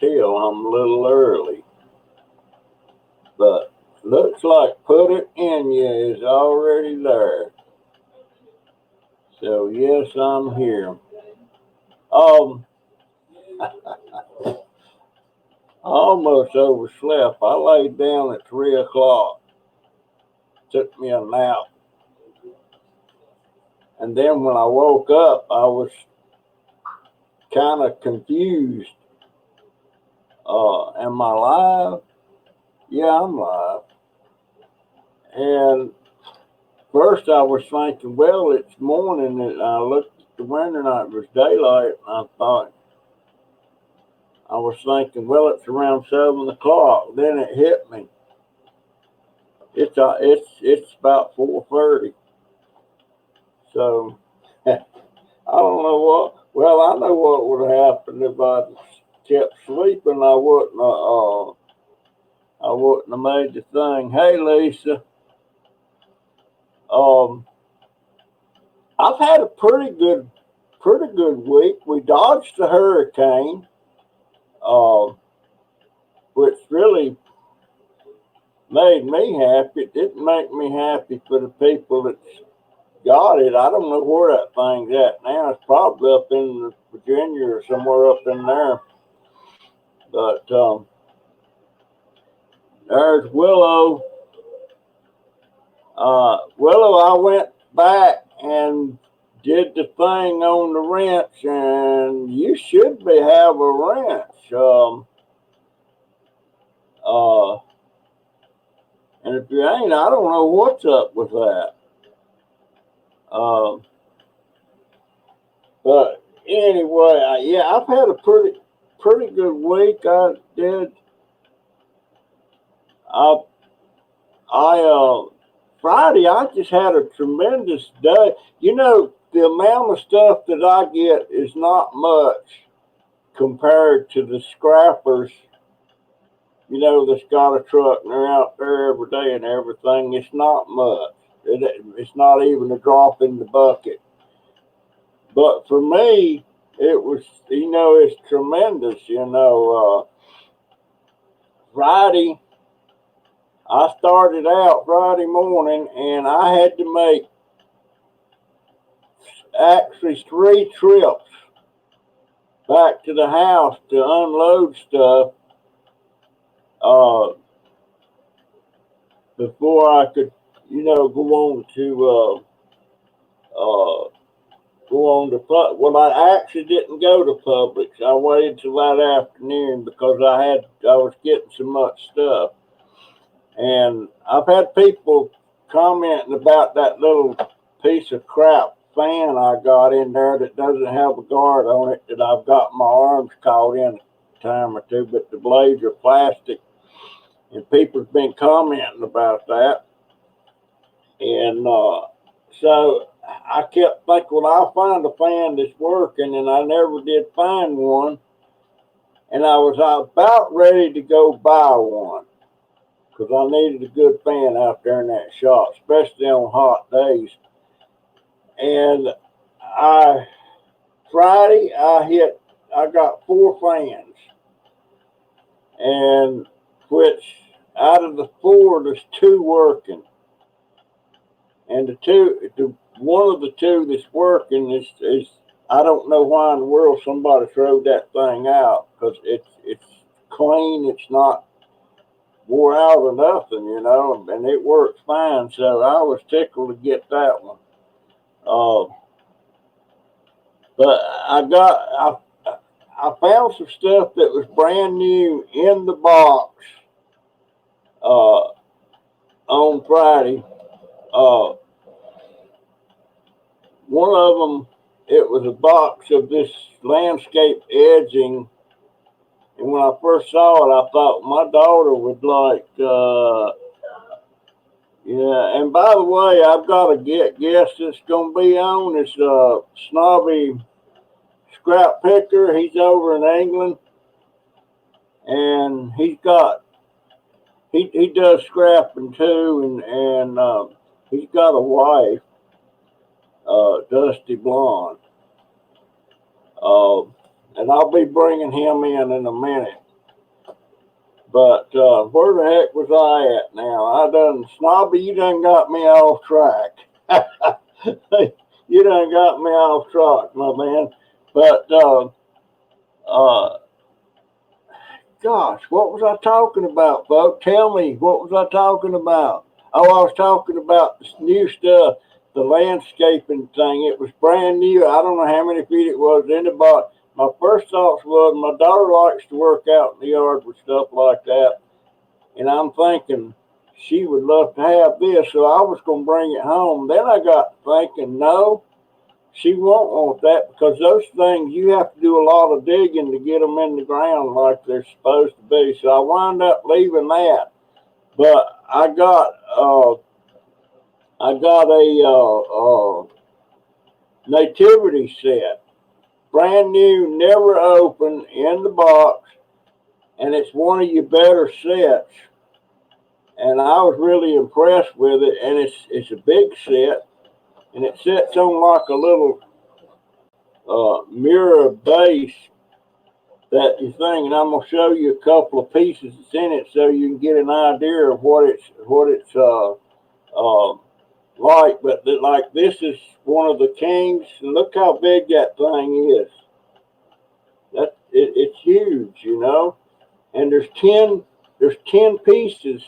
tell I'm a little early, but looks like Put It In You is already there. So yes, I'm here. Um, I almost overslept. I laid down at 3 o'clock, took me a nap, and then when I woke up, I was kind of confused. Am I live? Yeah, I'm live. And first, I was thinking, well, it's morning, and I looked at the window, and it was daylight, and I was thinking, well, it's around 7 o'clock. Then it hit me. It's about 4:30. So I don't know what. Well, I know what would have happened if I kept sleeping. I wouldn't have made the thing. Hey, Lisa. Um, I've had a pretty good week. We dodged the hurricane, uh, which really made me happy. It didn't make me happy for the people that got it. I don't know where that thing's at now. It's probably up in Virginia or somewhere up in there. But there's Willow. Willow, I went back and did the thing on the wrench, and you should be have a wrench. Uh, and if you ain't, I don't know what's up with that. Um, but anyway, yeah, I've had a pretty good week. I did. I Friday, I just had a tremendous day. You know, the amount of stuff that I get is not much compared to the scrappers, that's got a truck and they're out there every day and everything. It's not much. It's not even a drop in the bucket. But for me, it was, it's tremendous. Friday, I started out Friday morning and I had to make actually 3 trips back to the house to unload stuff uh, before I could, go on to go on to well, I actually didn't go to Publix. I waited till that afternoon because I was getting so much stuff, and I've had people commenting about that little piece of crap fan I got in there that doesn't have a guard on it, that I've got my arms caught in a time or two, but the blades are plastic, and people's been commenting about that. And so I kept thinking, well, I'll find a fan that's working, and I never did find one. And I was about ready to go buy one because I needed a good fan out there in that shop, especially on hot days. And I Friday I got 4 fans, and which out of the 4, there's 2 working, and the one of the 2 that's working is I don't know why in the world somebody threw that thing out because it's clean, it's not wore out or nothing, and it works fine. So I was tickled to get that one. Uh, but I found some stuff that was brand new in the box uh, on Friday. Uh, One of them, it was a box of this landscape edging, and when I first saw it, I thought my daughter would like. Yeah, and by the way, I've got a guest that's gonna be on. It's Snobby Scrap Picker. He's over in England, and he does scrapping too, and he's got a wife, Dusty Blonde. Uh, and I'll be bringing him in a minute. But where the heck was I at now? Snobby, you done got me off track. You done got me off track, my man. But uh, gosh, what was I talking about, folks? Tell me, what was I talking about? Oh, I was talking about this new stuff, the landscaping thing. It was brand new. I don't know how many feet it was in the box. My first thoughts was my daughter likes to work out in the yard with stuff like that. And I'm thinking she would love to have this, so I was going to bring it home. Then I got thinking, no, she won't want that because those things, you have to do a lot of digging to get them in the ground like they're supposed to be. So I wound up leaving that. But I got a nativity set, brand new, never opened, in the box, and it's one of your better sets. And I was really impressed with it. And it's a big set, and it sits on like a little mirror base that you thing. And I'm gonna show you a couple of pieces that's in it so you can get an idea of what it's like. But like this is one of the kings, and look how big that thing is. It's huge, you know. And there's 10 pieces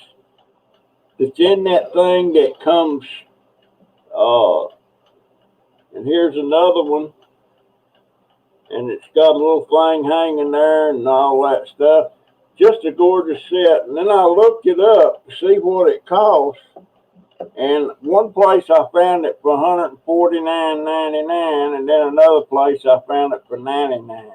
that's in that thing that comes. And here's another one, and it's got a little thing hanging there and all that stuff. Just a gorgeous set. And then I looked it up to see what it costs. And one place I found it for $149.99, and then another place I found it for $99.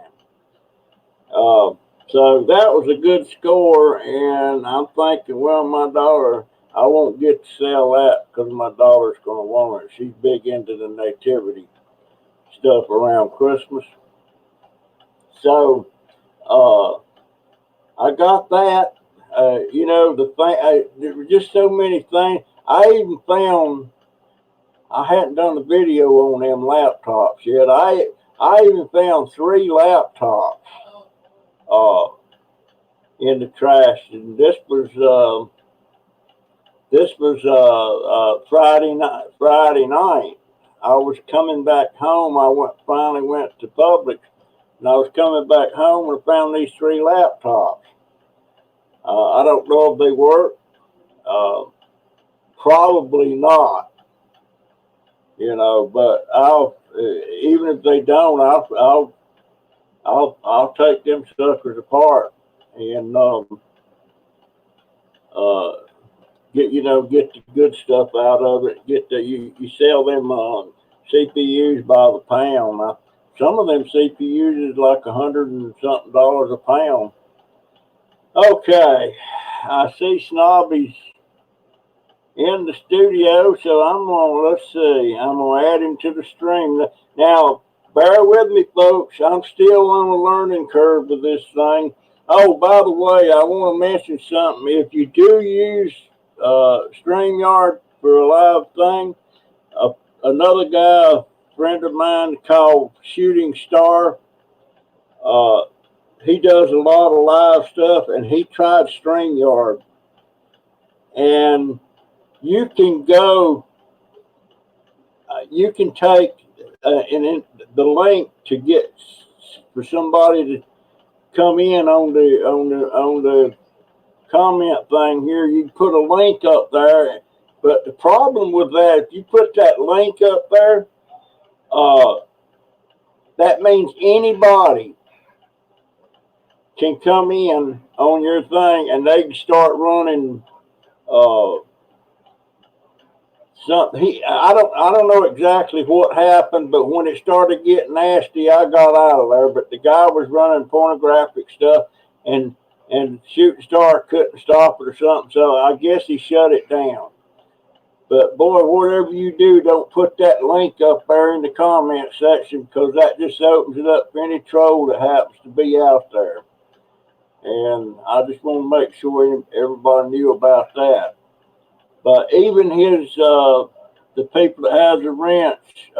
So that was a good score, and I'm thinking, well, my daughter, I won't get to sell that because my daughter's going to want it. She's big into the nativity stuff around Christmas. So I got that. You know, there were just so many things. I even found, I hadn't done a video on them laptops yet. I even found 3 laptops in the trash, and this was Friday night. Friday night, I was coming back home. Finally went to Publix, and I was coming back home and found these 3 laptops. I don't know if they work. Probably not. You know, but even if they don't, I'll take them suckers apart and get the good stuff out of it. You sell them CPUs by the pound. Now, some of them CPUs is like $100 and something a pound. Okay, I see Snobby's in the studio, so let's see. I'm gonna add him to the stream now. Bear with me, folks. I'm still on a learning curve with this thing. Oh, by the way, I want to mention something. If you do use StreamYard for a live thing, another guy, a friend of mine called Shooting Star, he does a lot of live stuff, and he tried StreamYard. And you can go, you can take the link to get for somebody to come in on the comment thing here. You can put a link up there, but the problem with that, if you put that link up there, that means anybody can come in on your thing and they can start running something. I don't know exactly what happened, but when it started getting nasty, I got out of there. But the guy was running pornographic stuff, and Shooting Star couldn't stop it or something, so I guess he shut it down. But boy, whatever you do, don't put that link up there in the comment section, because that just opens it up for any troll that happens to be out there. And I just want to make sure everybody knew about that. But even the people that has the wrench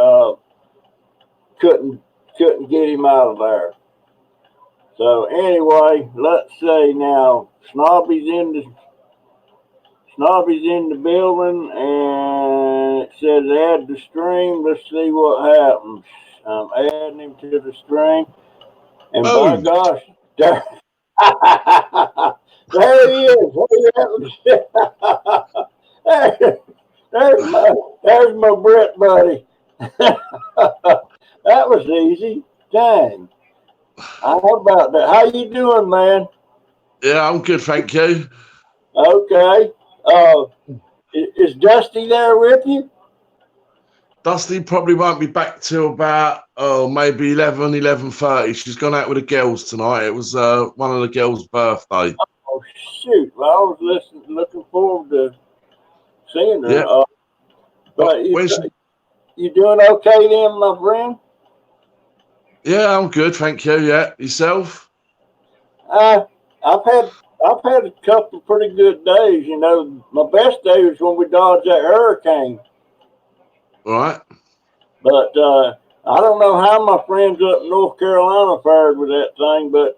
couldn't get him out of there. So anyway, let's see now. Snobby's in the building, and it says add the stream. Let's see what happens. I'm adding him to the stream, and by Boom. gosh, there, there he is. There, there's my Brett buddy. That was easy. Dang. How about that? How you doing, man? Yeah, I'm good, thank you. Okay. Is Dusty there with you? Dusty probably won't be back till about maybe 11:30. She's gone out with the girls tonight. It was one of the girls' birthday. Oh shoot! Well, I was looking forward to seeing her. Yeah. But When's you doing okay then, my friend? Yeah, I'm good, thank you. Yeah, yourself? I've had a couple of pretty good days. You know, my best day was when we dodged that hurricane. All right. But I don't know how my friends up in North Carolina fared with that thing, but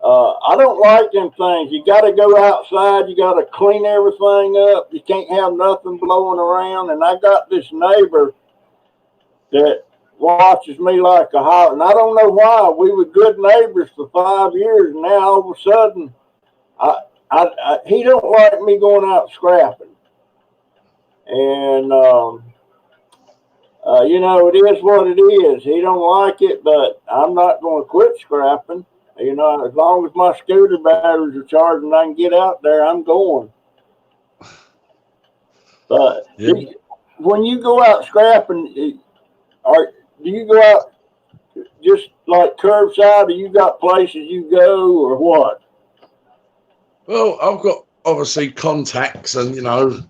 I don't like them things. You got to go outside. You got to clean everything up. You can't have nothing blowing around. And I got this neighbor that watches me like a hawk. And I don't know why. We were good neighbors for 5 years. And now all of a sudden, he don't like me going out scrapping. And, you know, it is what it is. He don't like it, but I'm not going to quit scrapping. You know, as long as my scooter batteries are charged and I can get out there, I'm going. But Yeah. when you go out scrapping, do you go out just like curbside, or you got places you go, or what? Well, I've got obviously contacts, and you know,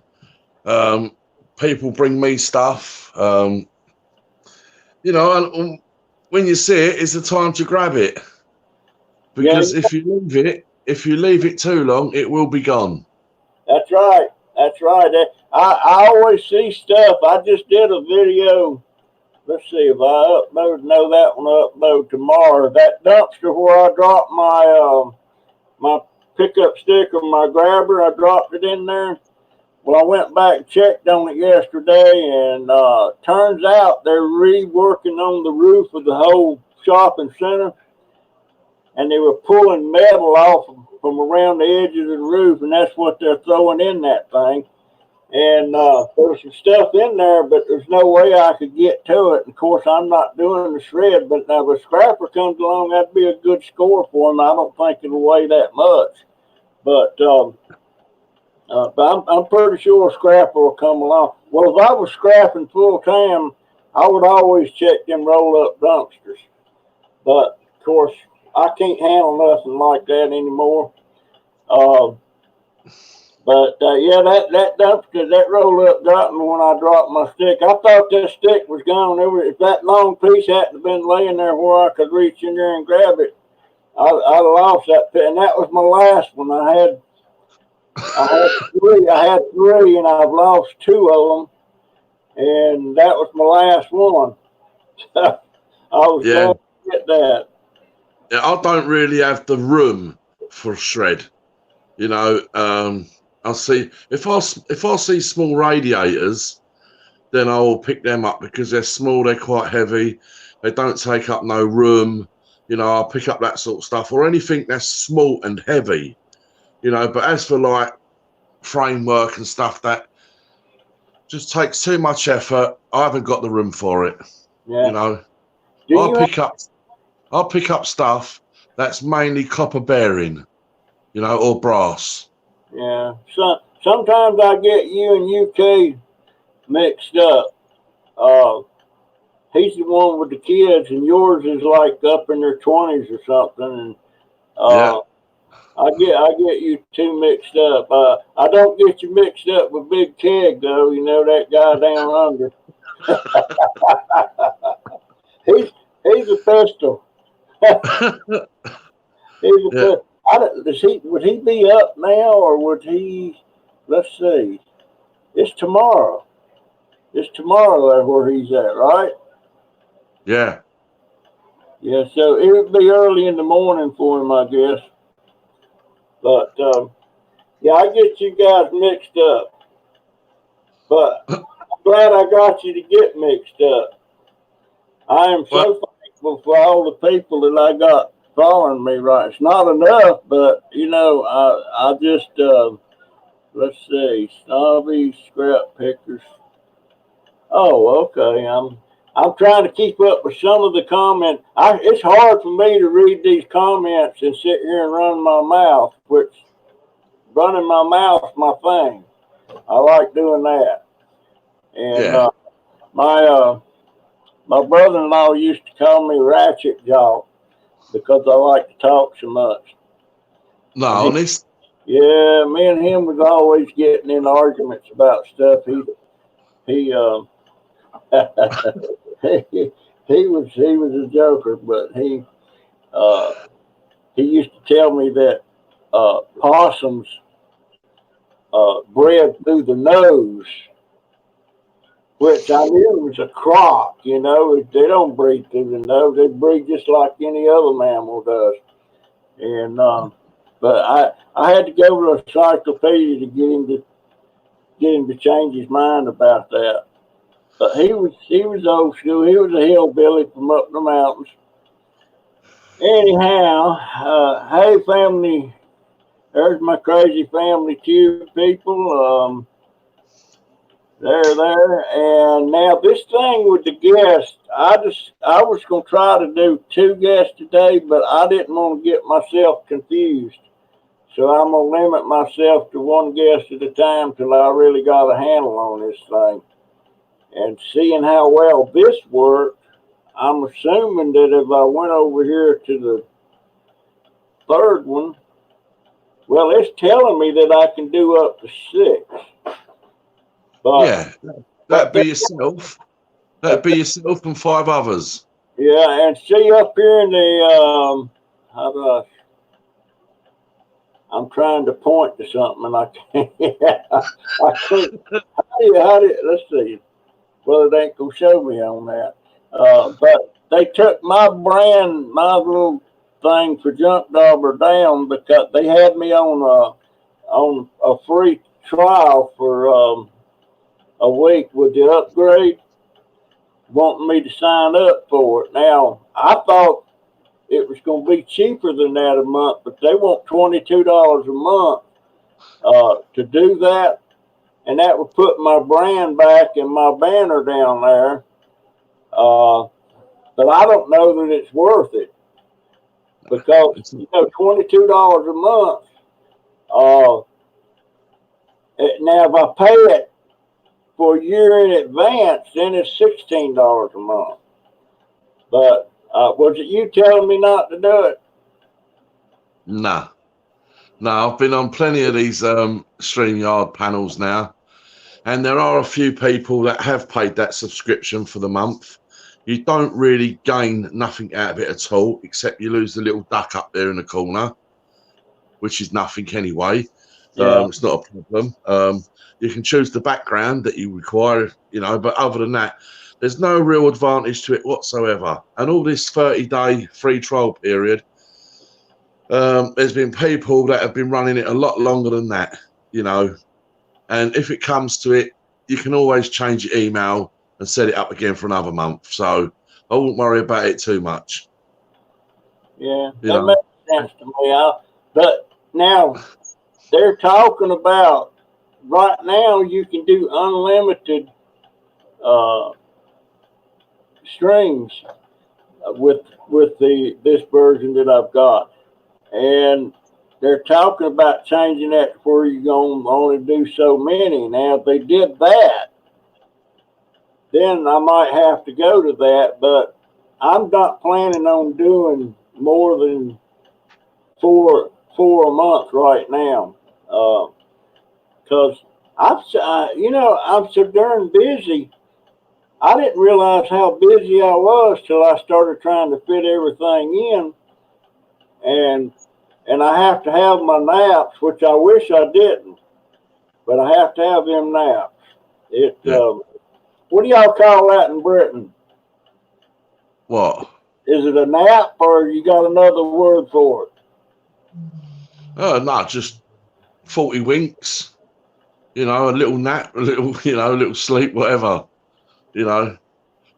people bring me stuff. You know, and when you see it, it's the time to grab it. Because Yeah, if you leave it too long, it will be gone. that's right. That's right. I always see stuff. I just did a video. Let's see if I upload. No, that one I upload tomorrow. That dumpster where I dropped my pickup sticker, my grabber, I dropped it in there. Well, I went back and checked on it yesterday, and turns out they're reworking on the roof of the whole shopping center, and they were pulling metal off from around the edges of the roof, and that's what they're throwing in that thing. And there's some stuff in there, but there's no way I could get to it. And of course, I'm not doing the shred, but now if a scrapper comes along, that'd be a good score for him. I don't think it'll weigh that much. But I'm pretty sure a scrapper will come along. Well, if I was scrapping full time, I would always check them roll up dumpsters. But of course, I can't handle nothing like that anymore. But yeah, that dumpster, that roll up got me when I dropped my stick. I thought that stick was gone. If that long piece hadn't been laying there where I could reach in there and grab it, I'd have lost that. And that was my last one. I had three, and I've lost two of them, and that was my last one. I was glad to get that. Yeah, I don't really have the room for a shred. You know, I see if I see small radiators, then I will pick them up because they're small, they're quite heavy, they don't take up no room. You know, I'll pick up that sort of stuff or anything that's small and heavy. You know, but as for like framework and stuff that just takes too much effort, I haven't got the room for it. Yeah. You know, I'll pick up stuff that's mainly copper bearing, you know, or brass. Yeah. Sometimes I get you and UK mixed up. He's the one with the kids, and yours is like up in their 20s or something. And I get you two mixed up. I don't get you mixed up with Big Keg though. You know that guy down under. he's a pistol. He's a pistol. Would he be up now, or would he? Let's see. It's tomorrow. It's tomorrow where he's at, right? Yeah. Yeah, so it would be early in the morning for him, I guess. But yeah, I get you guys mixed up. But I'm glad I got you to get mixed up. I am Well, so thankful for all the people that I got following me. Right, it's not enough, but I just let's see, snobby scrap pickers. Oh, okay. I'm trying to keep up with some of the comments. It's hard for me to read these comments and sit here and run my mouth, which running my mouth my thing. I like doing that. And yeah. my my brother-in-law used to call me Ratchet Jaw because I like to talk so much. No, And he, honest. yeah, me and him was always getting in arguments about stuff. He he was a joker, but uh, he used to tell me that possums bred through the nose, which I knew was a crock. They don't breed through the nose; they breed just like any other mammal does. And but I had to go to a encyclopedia to get him to change his mind about that. But he was old school. He was a hillbilly from up the mountains. Anyhow, hey family, there's my crazy family too, people. There, and now this thing with the guests, I was gonna try to do two guests today, but I didn't want to get myself confused. So I'm gonna limit myself to one guest at a time till I really got a handle on this thing. And seeing how well this worked, I'm assuming that if I went over here to the third one, well, it's telling me that I can do up to six. But Yeah. but That'd be yourself. That'd be yourself and five others. yeah, and see up here in the how do I'm trying to point to something and I can't. I can't. How do you, let's see. Well, it ain't gonna show me on that. But they took my little thing for Junk Dauber down because they had me on a free trial for a week with the upgrade, wanting me to sign up for it. Now I thought it was going to be cheaper than that a month, but they want $22 a month to do that, and that would put my brand back and my banner down there. Uh, but I don't know that it's worth it because It's, $22 a month. Uh, Now if I pay it for a year in advance, then it's $16 a month. But was it you telling me not to do it? nah. No, I've been on plenty of these StreamYard panels now, and there are a few people that have paid that subscription for the month. You don't really gain nothing out of it at all, except you lose the little duck up there in the corner, which is nothing anyway. Yeah, It's not a problem. You can choose the background that you require, but other than that, there's no real advantage to it whatsoever. And all this 30-day free trial period, there's been people that have been running it a lot longer than that, and if it comes to it, you can always change your email and set it up again for another month. So I wouldn't worry about it too much. yeah, You that know, makes sense to me. But now they're talking about right now you can do unlimited uh, streams with this version that I've got, and they're talking about changing that to where you're gonna only do so many. Now, if they did that, then I might have to go to that, but I'm not planning on doing more than four a month right now, because I'm so darn busy. I didn't realize how busy I was till I started trying to fit everything in, and I have to have my naps, which I wish I didn't, but I have to have them naps. yeah. What do y'all call that in Britain? What? is it a nap or you got another word for it? No, just 40 winks. You know, a little nap, a little, you know, a little sleep, whatever. You know,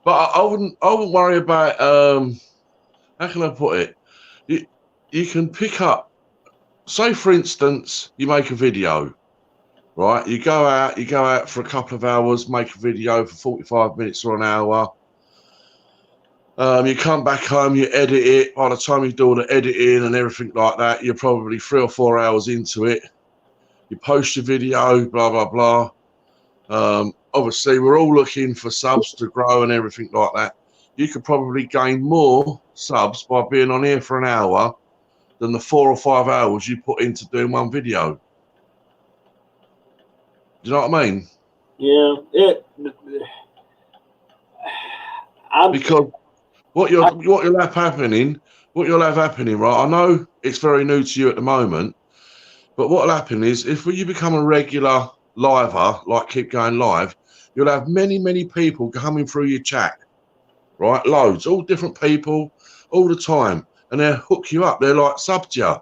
but I wouldn't worry about. How can I put it? You can pick up. Say, for instance, you make a video, right? You go out for a couple of hours, make a video for 45 minutes or an hour. You come back home, you edit it. By the time you do all the editing and everything like that, you're probably 3 or 4 hours into it. You post your video, blah, blah, blah. Obviously, we're all looking for subs to grow and everything like that. You could probably gain more subs by being on here for an hour than the 4 or 5 hours you put into doing one video. Do you know what I mean? Yeah, because what you'll have happening, right? I know it's very new to you at the moment, but what'll happen is if you become a regular liver, like Keep Going Live, you'll have many, many people coming through your chat, right? Loads, all different people, all the time, and they'll hook you up. They're like sub to you,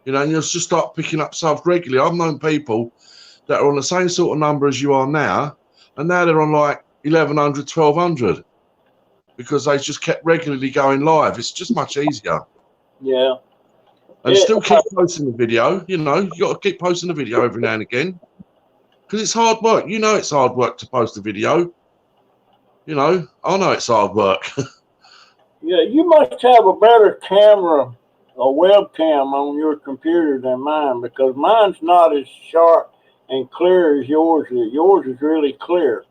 you know, and you'll just start picking up subs regularly. I've known people that are on the same sort of number as you are now, and now they're on like 1,100, 1,200 because they just kept regularly going live. It's just much easier. Yeah. And still keep posting the video. You know, you got to keep posting the video every now and again because it's hard work. You know, it's hard work to post a video. You know, I know it's hard work. Yeah, you must have a better camera or webcam on your computer than mine because mine's not as sharp and clear as yours is. Yours is really clear.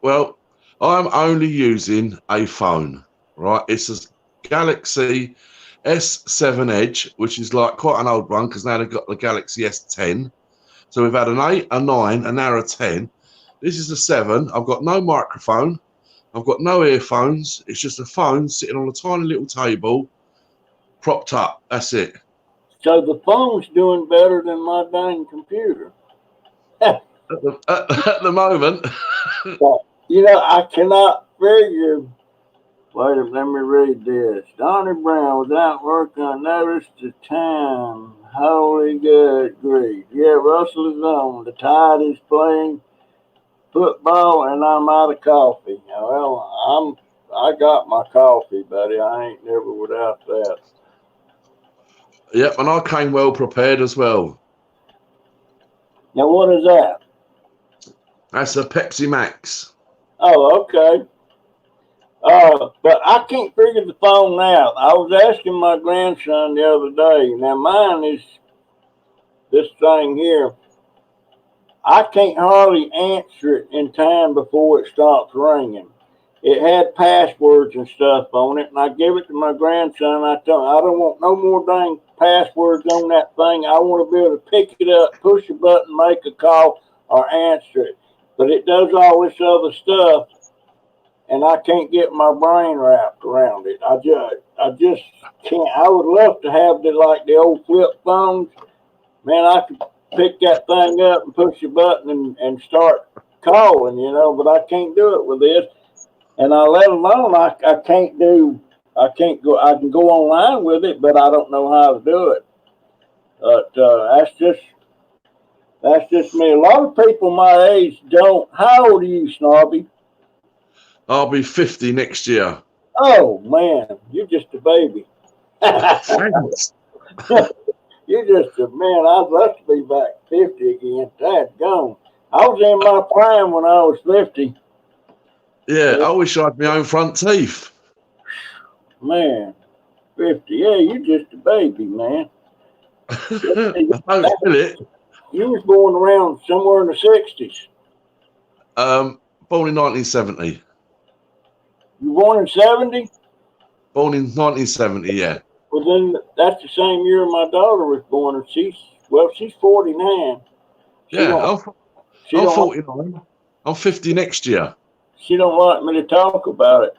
Well, I'm only using a phone, right? It's a Galaxy S7 Edge, which is like quite an old one because now they've got the Galaxy S10. So we've had an 8, a 9, and now a 10. This is a 7. I've got no microphone. I've got no earphones. It's just a phone sitting on a tiny little table, propped up. That's it. So the phone's doing better than my dang computer. At the moment. You know, I cannot figure. Wait a minute, let me read this. Donnie Brown, without work, I noticed the time. Holy good grief. Yeah, Russell is on. The Tide is playing football, and I'm out of coffee. Well, I got my coffee, buddy. I ain't never without that. Yep, and I came well prepared as well. Now, what is that? That's a Pepsi Max. Oh, okay. But I can't figure the phone out. I was asking my grandson the other day. Now, mine is this thing here. I can't hardly answer it in time before it stops ringing. It had passwords and stuff on it, and I gave it to my grandson. I told him, I don't want no more dang passwords on that thing. I want to be able to pick it up, push a button, make a call, or answer it. But it does all this other stuff, and I can't get my brain wrapped around it. I just can't. I would love to have the old flip phones. Man, I could pick that thing up and push a button and start calling, you know, but I can't do it with this. And I let alone I can go online with it, but I don't know how to do it. But that's just me. A lot of people my age don't. How old are you, Snobby? I'll be 50 next year. Oh man, you're just a baby. Thanks. You're just a man. I'd love to be back 50 again. That's gone. I was in my prime when I was 50. Yeah, I wish I had my own front teeth. Man, 50. Yeah, you're just a baby, man. I don't feel it. You was born around somewhere in the 60s. Born in 1970. You born in 70? Born in 1970, yeah. Well, then that's the same year my daughter was born, and she's 49. I'm 49. I'm 50 next year. She don't want me to talk about it.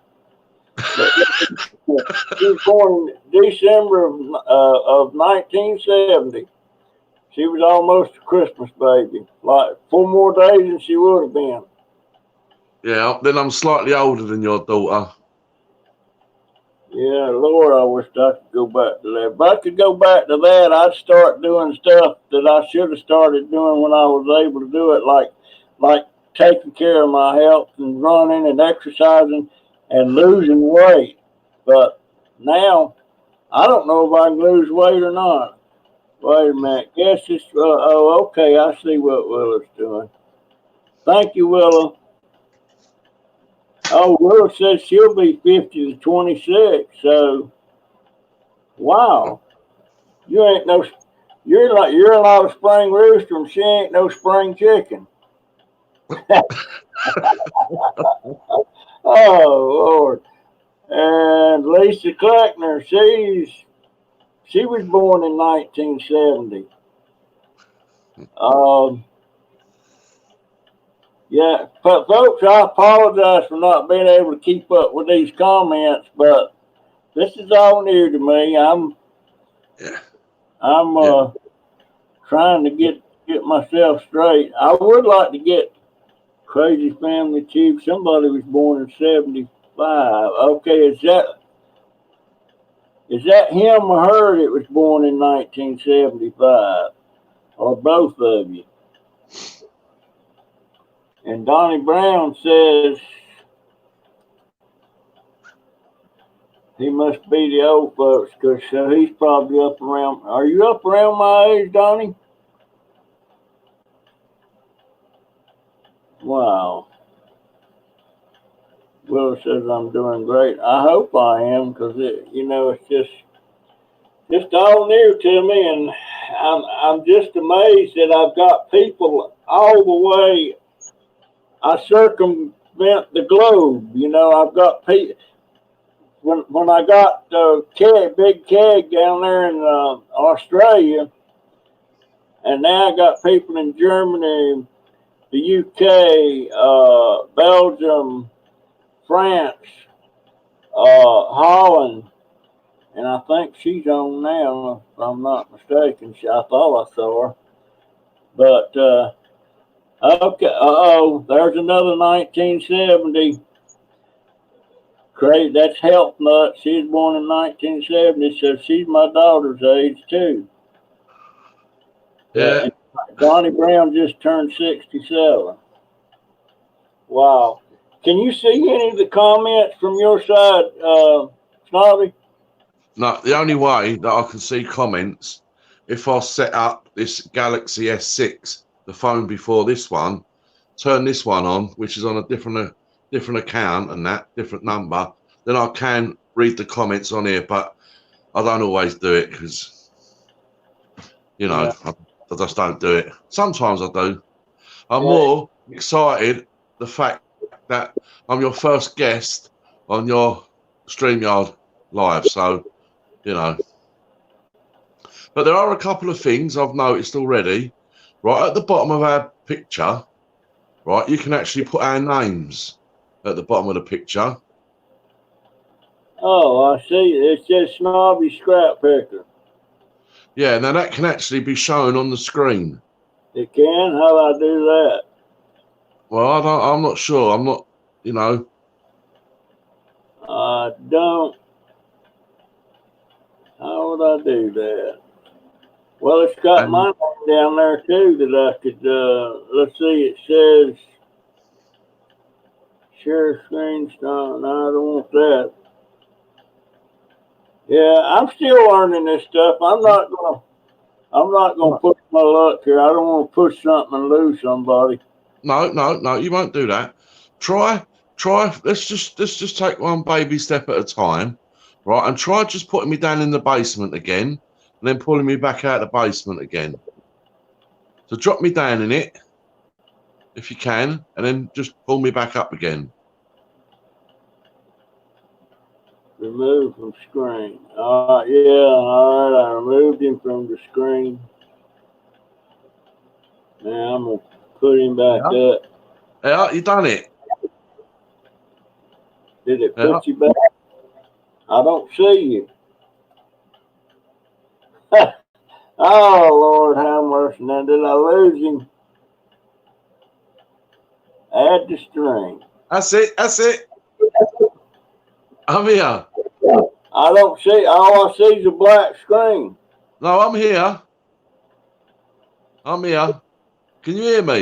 She was born in December of 1970. She was almost a Christmas baby. Like 4 more days than she would have been. Yeah, then I'm slightly older than your daughter. Yeah, Lord, I wish I could go back to that. If I could go back to that, I'd start doing stuff that I should have started doing when I was able to do it, like taking care of my health and running and exercising and losing weight. But now I don't know if I can lose weight or not. Wait a minute. Guess it's oh, okay. I see what Willa's doing. Thank you, Willa. Oh, Willa says she'll be 50 to 26. So, wow, you ain't no. You're not a spring rooster, and she ain't no spring chicken. Oh Lord. And Lisa Kleckner, she was born in 1970. Yeah, but folks, I apologize for not being able to keep up with these comments, but this is all new to me. I'm trying to get myself straight. I would like to get Crazy Family Chief. Somebody was born in 75. Okay, is that him or her that was born in 1975? Or both of you? And Donnie Brown says he must be the old folks because he's probably up around. Are you up around my age, Donnie? Wow. Will says I'm doing great. I hope I am because it's just all new to me, and I'm just amazed that I've got people all the way. I circumvent the globe. I've got people. When I got big keg down there in Australia, and now I got people in Germany, the UK, Belgium, France, Holland, and I think she's on now, if I'm not mistaken. I thought I saw her. But, okay, there's another 1970. Crazy, that's Health Nut. She was born in 1970, so she's my daughter's age, too. Yeah. And Donnie Brown just turned 67. Wow. Can you see any of the comments from your side, Snobby? No, the only way that I can see comments if I set up this Galaxy S6, the phone before this one, turn this one on, which is on a different account and that different number, then I can read the comments on here. But I don't always do it because I just don't do it. Sometimes I do. I'm more excited the fact that I'm your first guest on your StreamYard live. So, But there are a couple of things I've noticed already. Right at the bottom of our picture, right, you can actually put our names at the bottom of the picture. Oh, I see. It says Snobby Scrap Picker. Yeah, now that can actually be shown on the screen. It can? How do I do that? Well, I'm not sure. I'm not, I don't. How would I do that? Well, it's got my name down there too that I could, let's see, it says share screen. No, I don't want that. Yeah, I'm still learning this stuff. I'm not gonna push my luck here. I don't want to push something and lose somebody. No, you won't do that. Try. Let's just take one baby step at a time, right? And try just putting me down in the basement again, and then pulling me back out of the basement again. So drop me down in it, if you can, and then just pull me back up again. Remove from screen. Yeah, all right. I removed him from the screen. Now I'm gonna put him back up. Yeah, you done it. Did it put you back? I don't see you. Oh Lord, have mercy! Now did I lose him? Add the string. That's it. I'm here. I don't see. All I see is a black screen. No, I'm here. I'm here. Can you hear me?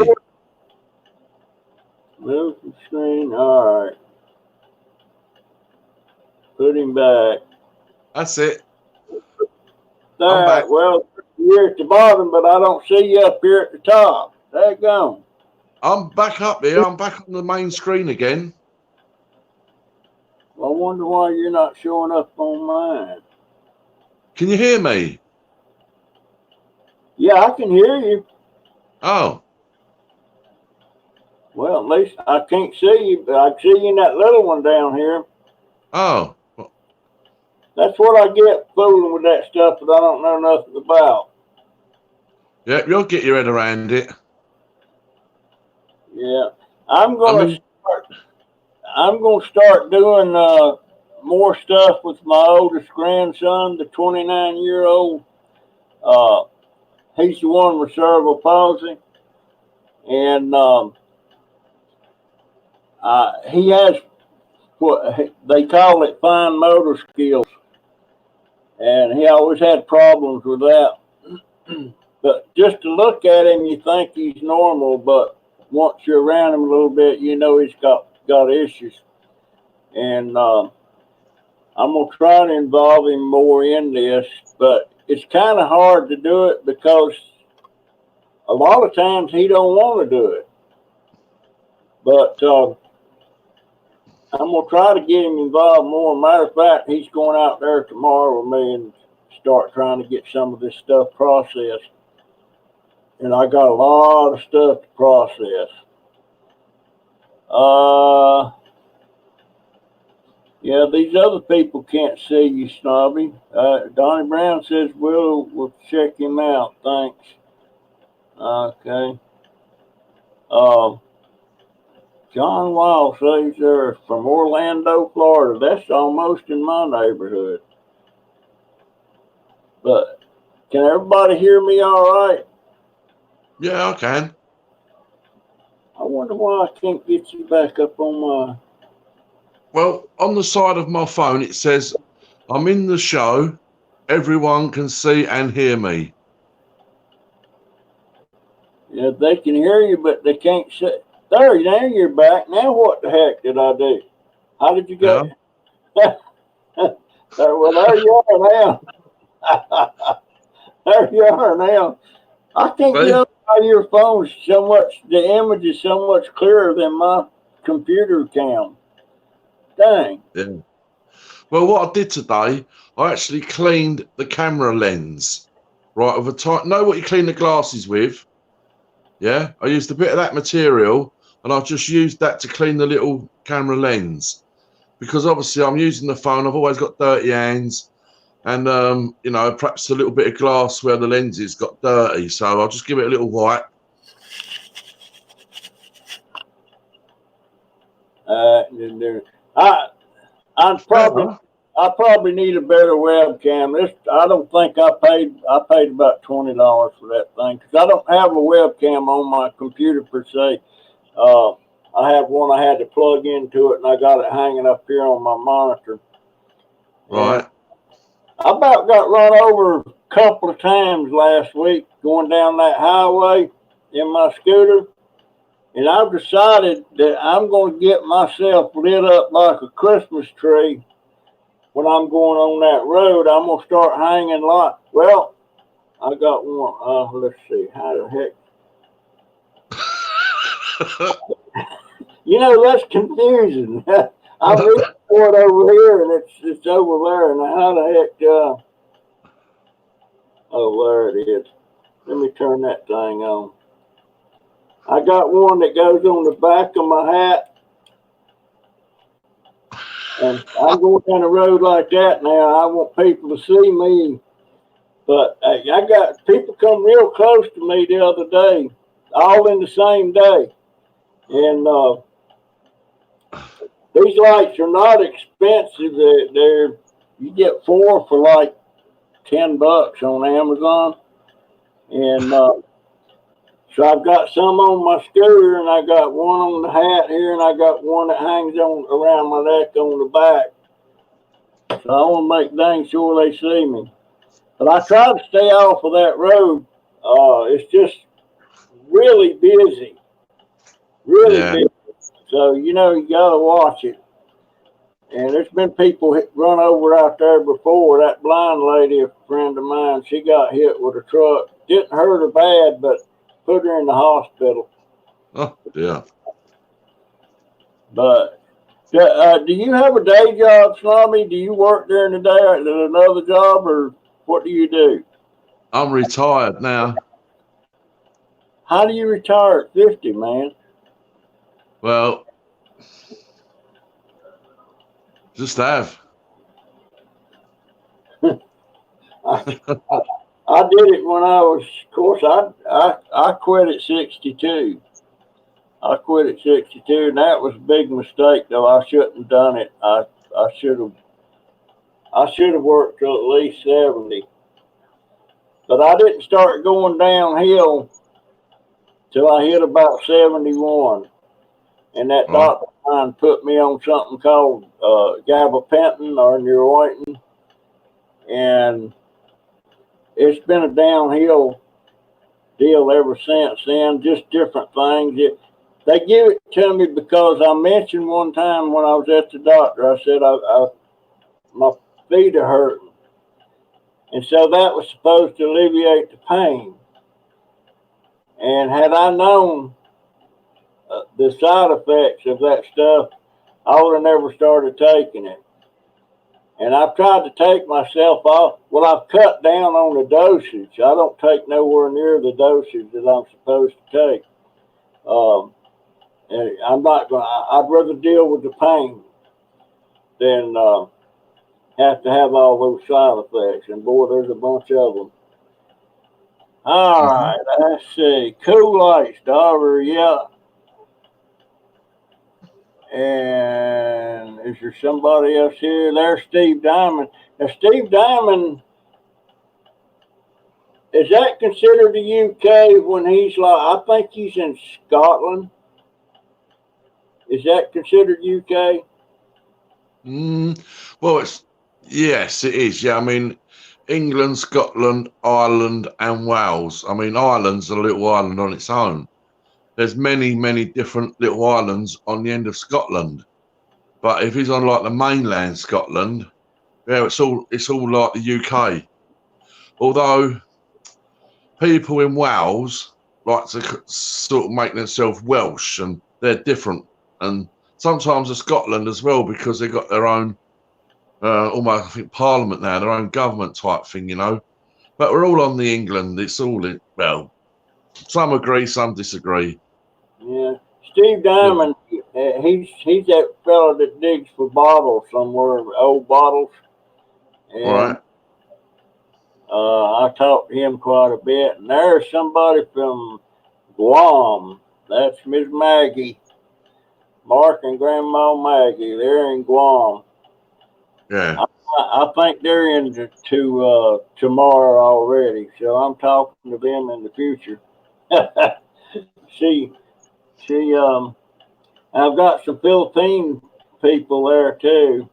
Move the screen. All right. Put him back. That's it. All I'm right. back. Well, you're at the bottom, but I don't see you up here at the top. There you go. I'm back up here. I'm back on the main screen again. I wonder why you're not showing up on mine. Can you hear me? Yeah, I can hear you. Oh. Well, at least I can't see you, but I see you in that little one down here. Oh. That's what I get fooling with that stuff that I don't know nothing about. Yeah, you'll get your head around it. Yeah, I'm gonna start doing more stuff with my oldest grandson, the 29-year-old. He's the one with cerebral palsy, and he has what they call it fine motor skills, and he always had problems with that. But just to look at him, you think he's normal, but once you're around him a little bit, you know he's got issues. And I'm gonna try to involve him more in this, but it's kind of hard to do it because a lot of times he don't want to do it. But I'm gonna try to get him involved more. Matter of fact, he's going out there tomorrow with me and start trying to get some of this stuff processed. And I got a lot of stuff to process. Yeah, these other people can't see you, Snobby. Donnie Brown says we'll check him out. Thanks. Okay. John Wild says they're from Orlando, Florida. That's almost in my neighborhood. But can everybody hear me all right? Yeah, I can. I wonder why I can't get you back up on my... Well, on the side of my phone, it says, I'm in the show. Everyone can see and hear me. Yeah, they can hear you, but they can't see. There, now you're back. Now what the heck did I do? How did you get... Yeah. Well, there you are now. There you are now. I can't get up by your phone so much. The image is so much clearer than my computer cam. Dang. Yeah. Well, what I did today, I actually cleaned the camera lens. Right, with a tight. Know what you clean the glasses with? Yeah, I used a bit of that material, and I've just used that to clean the little camera lens, because obviously I'm using the phone. I've always got dirty hands, and you know, perhaps a little bit of glass where the lenses got dirty. So I'll just give it a little wipe. I probably need a better webcam. I don't think I paid about $20 for that thing because I don't have a webcam on my computer per se. I have one I had to plug into it, and I got it hanging up here on my monitor. Right. And I about got run over a couple of times last week going down that highway in my scooter. And I've decided that I'm going to get myself lit up like a Christmas tree when I'm going on that road. I'm going to start hanging lights. Well, I got one. Let's see. How the heck? You know, that's confusing. I'm looking for it over here, and it's over there. And how the heck? Oh, there it is. Let me turn that thing on. I got one that goes on the back of my hat. And I'm going down the road like that now. I want people to see me. But I got people come real close to me the other day, all in the same day. And these lights are not expensive. You get 4 for like $10 on Amazon. And so I've got some on my scooter, and I got one on the hat here, and I got one that hangs on around my neck on the back. So I want to make dang sure they see me. But I try to stay off of that road. It's just really busy, really Yeah. busy. So you know you gotta watch it. And there's been people run over out there before. That blind lady, a friend of mine, she got hit with a truck. Didn't hurt her bad, but put her in the hospital. Oh, yeah. But do you have a day job, Snobby? Do you work during the day at another job, or what do you do? I'm retired now. How do you retire at 50, man? Well, just have. I, I did it when I was, of course, I quit at 62. I quit at 62, and that was a big mistake, though. I shouldn't have done it. I should have worked till at least 70. But I didn't start going downhill till I hit about 71. And that Right. doctor of mine put me on something called gabapentin or Neurontin. And it's been a downhill deal ever since then, just different things. They give it to me because I mentioned one time when I was at the doctor, I said my feet are hurting. And so that was supposed to alleviate the pain. And had I known the side effects of that stuff, I would have never started taking it. And I've tried to take myself off. Well, I've cut down on the dosage. I don't take nowhere near the dosage that I'm supposed to take. And I'm not going. I'd rather deal with the pain than have to have all those side effects. And boy, there's a bunch of them. All Mm-hmm. right, let's see. Cool Lights, Dauber, yeah. And is there somebody else here? There's Steve Diamond. Now, Steve Diamond, is that considered the UK when he's like, I think he's in Scotland. Is that considered UK? Well, yes, it is. Yeah, I mean, England, Scotland, Ireland, and Wales. I mean, Ireland's a little island on its own. There's many, many different little islands on the end of Scotland. But if he's on like the mainland Scotland, yeah, it's all like the UK. Although people in Wales like to sort of make themselves Welsh, and they're different. And sometimes in Scotland as well, because they've got their own almost, I think, parliament now, their own government type thing, you know. But we're all on the England. It's all well, some agree, some disagree. Yeah. Steve You know. Diamond, he's that fellow that digs for bottles somewhere, old bottles. All And right. I talked to him quite a bit. And there's somebody from Guam. That's Miss Maggie, Mark and Grandma Maggie. They're in Guam. Yeah. I think they're into tomorrow already. So I'm talking to them in the future. she, she, I've got some Philippine people there too.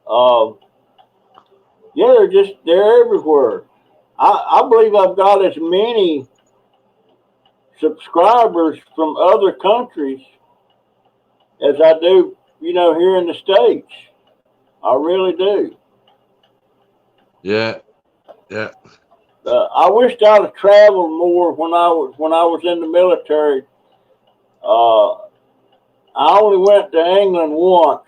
Uh, yeah, they're everywhere. I believe I've got as many subscribers from other countries as I do, here in the States. I really do. Yeah. Yeah. I wished I'd have traveled more when I was in the military. I only went to England once,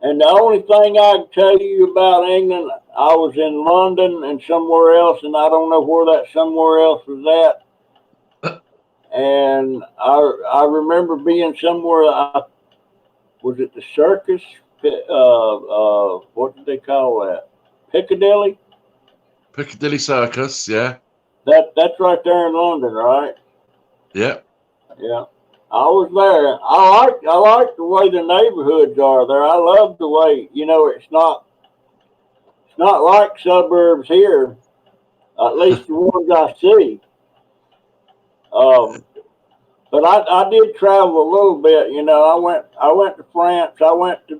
and the only thing I can tell you about England, I was in London and somewhere else, and I don't know where that somewhere else was at. And I remember being somewhere. Was it the circus? What did they call that? Piccadilly. Piccadilly Circus. Yeah. That's right there in London, right? Yeah. Yeah. I was there. I like the way the neighborhoods are there. I love the way it's not like suburbs here. At least the ones I see. Um, but I did travel a little bit. I went to France. I went to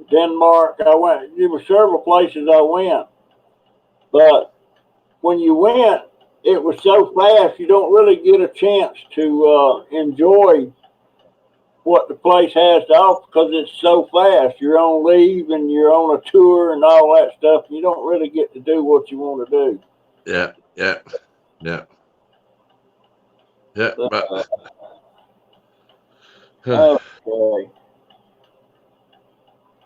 Denmark. I went. There were several places I went, but when you went, it was so fast. You don't really get a chance to enjoy what the place has to offer because it's so fast. You're on leave and you're on a tour and all that stuff. You don't really get to do what you want to do. Yeah. But Okay.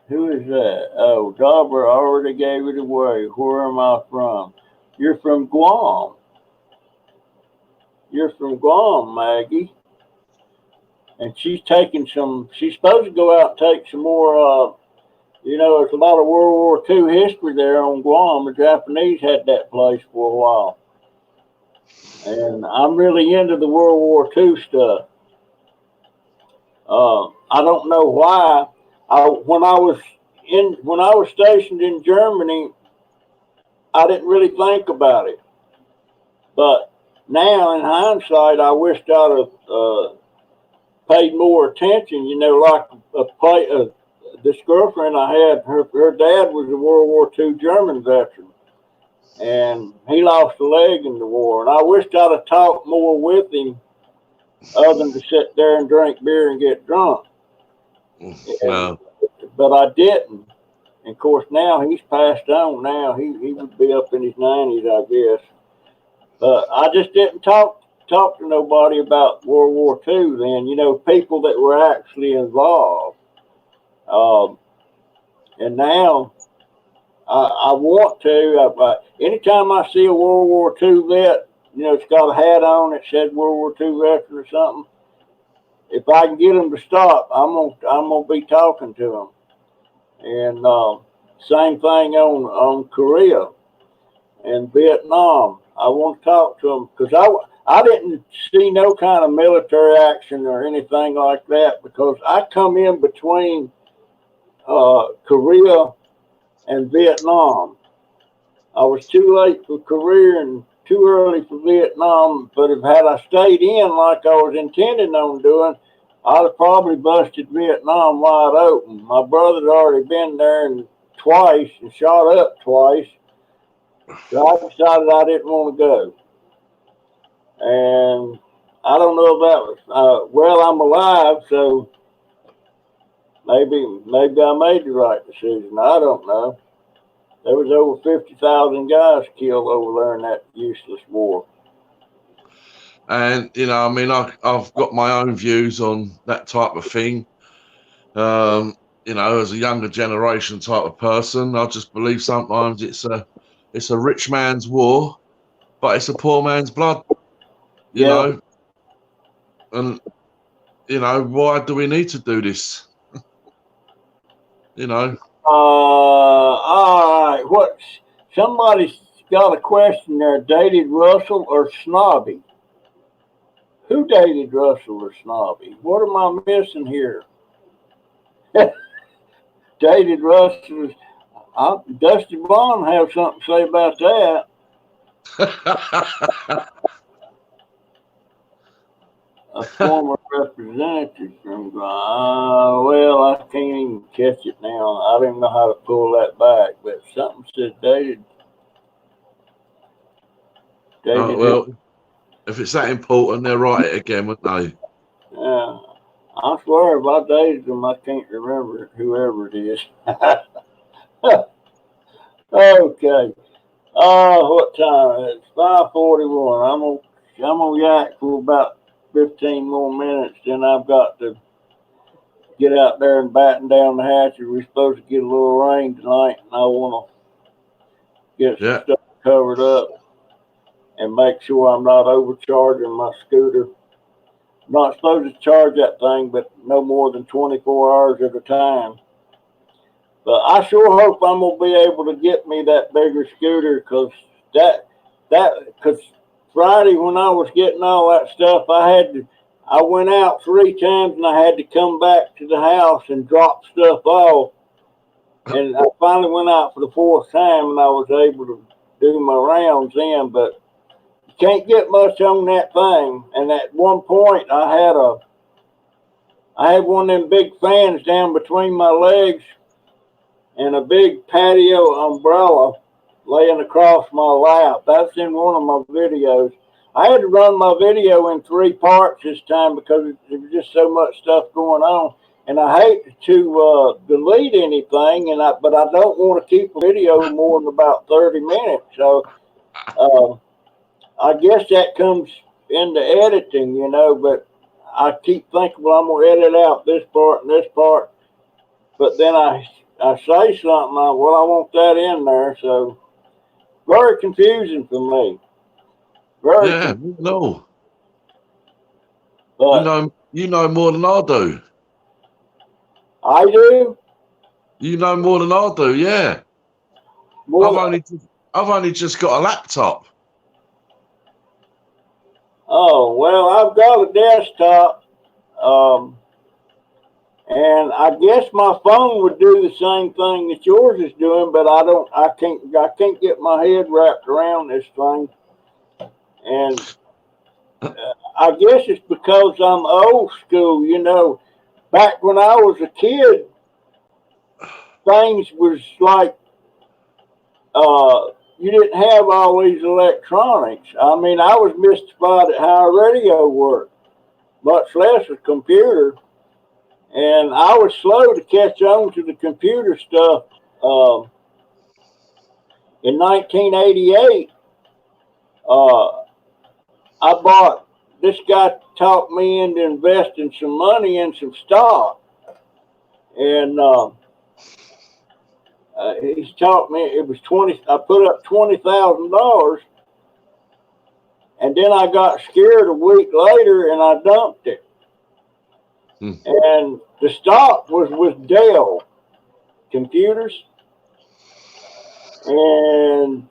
Who is that? Oh, Dauber already gave it away. Where am I from? You're from Guam. You're from Guam, Maggie. And she's taking some, she's supposed to go out and take some more, there's a lot of World War II history there on Guam. The Japanese had that place for a while. And I'm really into the World War II stuff. I don't know why. When I was stationed in Germany, I didn't really think about it. But now, in hindsight, I wished I'd have paid more attention. Like this girlfriend I had, her dad was a World War II German veteran, and he lost a leg in the war. And I wished I'd have talked more with him, other than to sit there and drink beer and get drunk. But I didn't. And of course, now he's passed on. Now he would be up in his 90s, I guess. But I just didn't talk to nobody about World War II then. People that were actually involved. And now I want to. Anytime I see a World War II vet, it's got a hat on that says World War II veteran or something. If I can get them to stop, I'm gonna be talking to them. And same thing on Korea and Vietnam. I want to talk to them because I didn't see no kind of military action or anything like that because I come in between Korea and Vietnam. I was too late for Korea and too early for Vietnam, but had I stayed in like I was intending on doing, I'd have probably busted Vietnam wide open. My brother'd already been there twice and shot up twice, so I decided I didn't want to go. And I don't know if that was, well, I'm alive, so maybe I made the right decision. I don't know. There was over 50,000 guys killed over there in that useless war. And I've got my own views on that type of thing. As a younger generation type of person, I just believe sometimes it's a rich man's war, but it's a poor man's blood. You know, and why do we need to do this? All right. Somebody's got a question there. Dated Russell or Snobby? Who dated Russell or Snobby? What am I missing here? Dated Russell. Dusty Bond have something to say about that. A former representative from well, I can't even catch it now. I don't even know how to pull that back, but something said dated. Well, if it's that important, they'll write it again, wouldn't they? Yeah. I swear if I dated them, I can't remember whoever it is. Okay. What time? It's 5:41. I'm gonna yak for about 15 more minutes. Then I've got to get out there and batten down the hatches. We're supposed to get a little rain tonight, and I want to get some stuff covered up and make sure I'm not overcharging my scooter. I'm not supposed to charge that thing, but no more than 24 hours at a time. But I sure hope I'm gonna be able to get me that bigger scooter, because Friday when I was getting all that stuff, I went out 3 times and I had to come back to the house and drop stuff off. And I finally went out for the 4th time and I was able to do my rounds then, but you can't get much on that thing. And at one point I had I had one of them big fans down between my legs and a big patio umbrella laying across my lap. That's in one of my videos. I had to run my video in 3 parts this time because there was just so much stuff going on. And I hate to delete anything, but I don't want to keep a video more than about 30 minutes. So I guess that comes into editing, but I keep thinking, well, I'm going to edit out this part and this part. But then I say something, well, I want that in there. So very confusing for me. Very Yeah, confusing. no. But You know more than I do. I do. You know more than I do, yeah. More, I've only just got a laptop. oh, well, I've got a desktop. And I guess my phone would do the same thing that yours is doing, but I can't get my head wrapped around this thing. And I guess it's because I'm old school, back when I was a kid, things was like, you didn't have all these electronics. I mean, I was mystified at how a radio worked, much less a computer. And I was slow to catch on to the computer stuff. In 1988, this guy talked me into investing some money in some stock. And he's taught me, it was I put up $20,000. And then I got scared a week later and I dumped it. And the stock was with Dell computers. And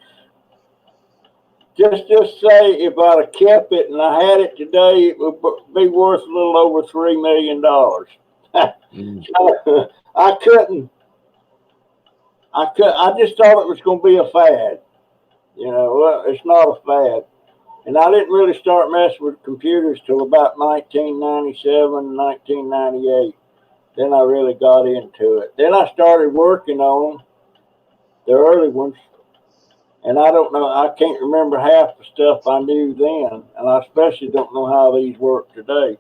just say if I'd have kept it and I had it today, it would be worth a little over $3 million. I just thought it was going to be a fad. Well, it's not a fad. And I didn't really start messing with computers till about 1997, 1998. Then I really got into it. Then I started working on the early ones. And I don't know, I can't remember half the stuff I knew then. And I especially don't know how these work today.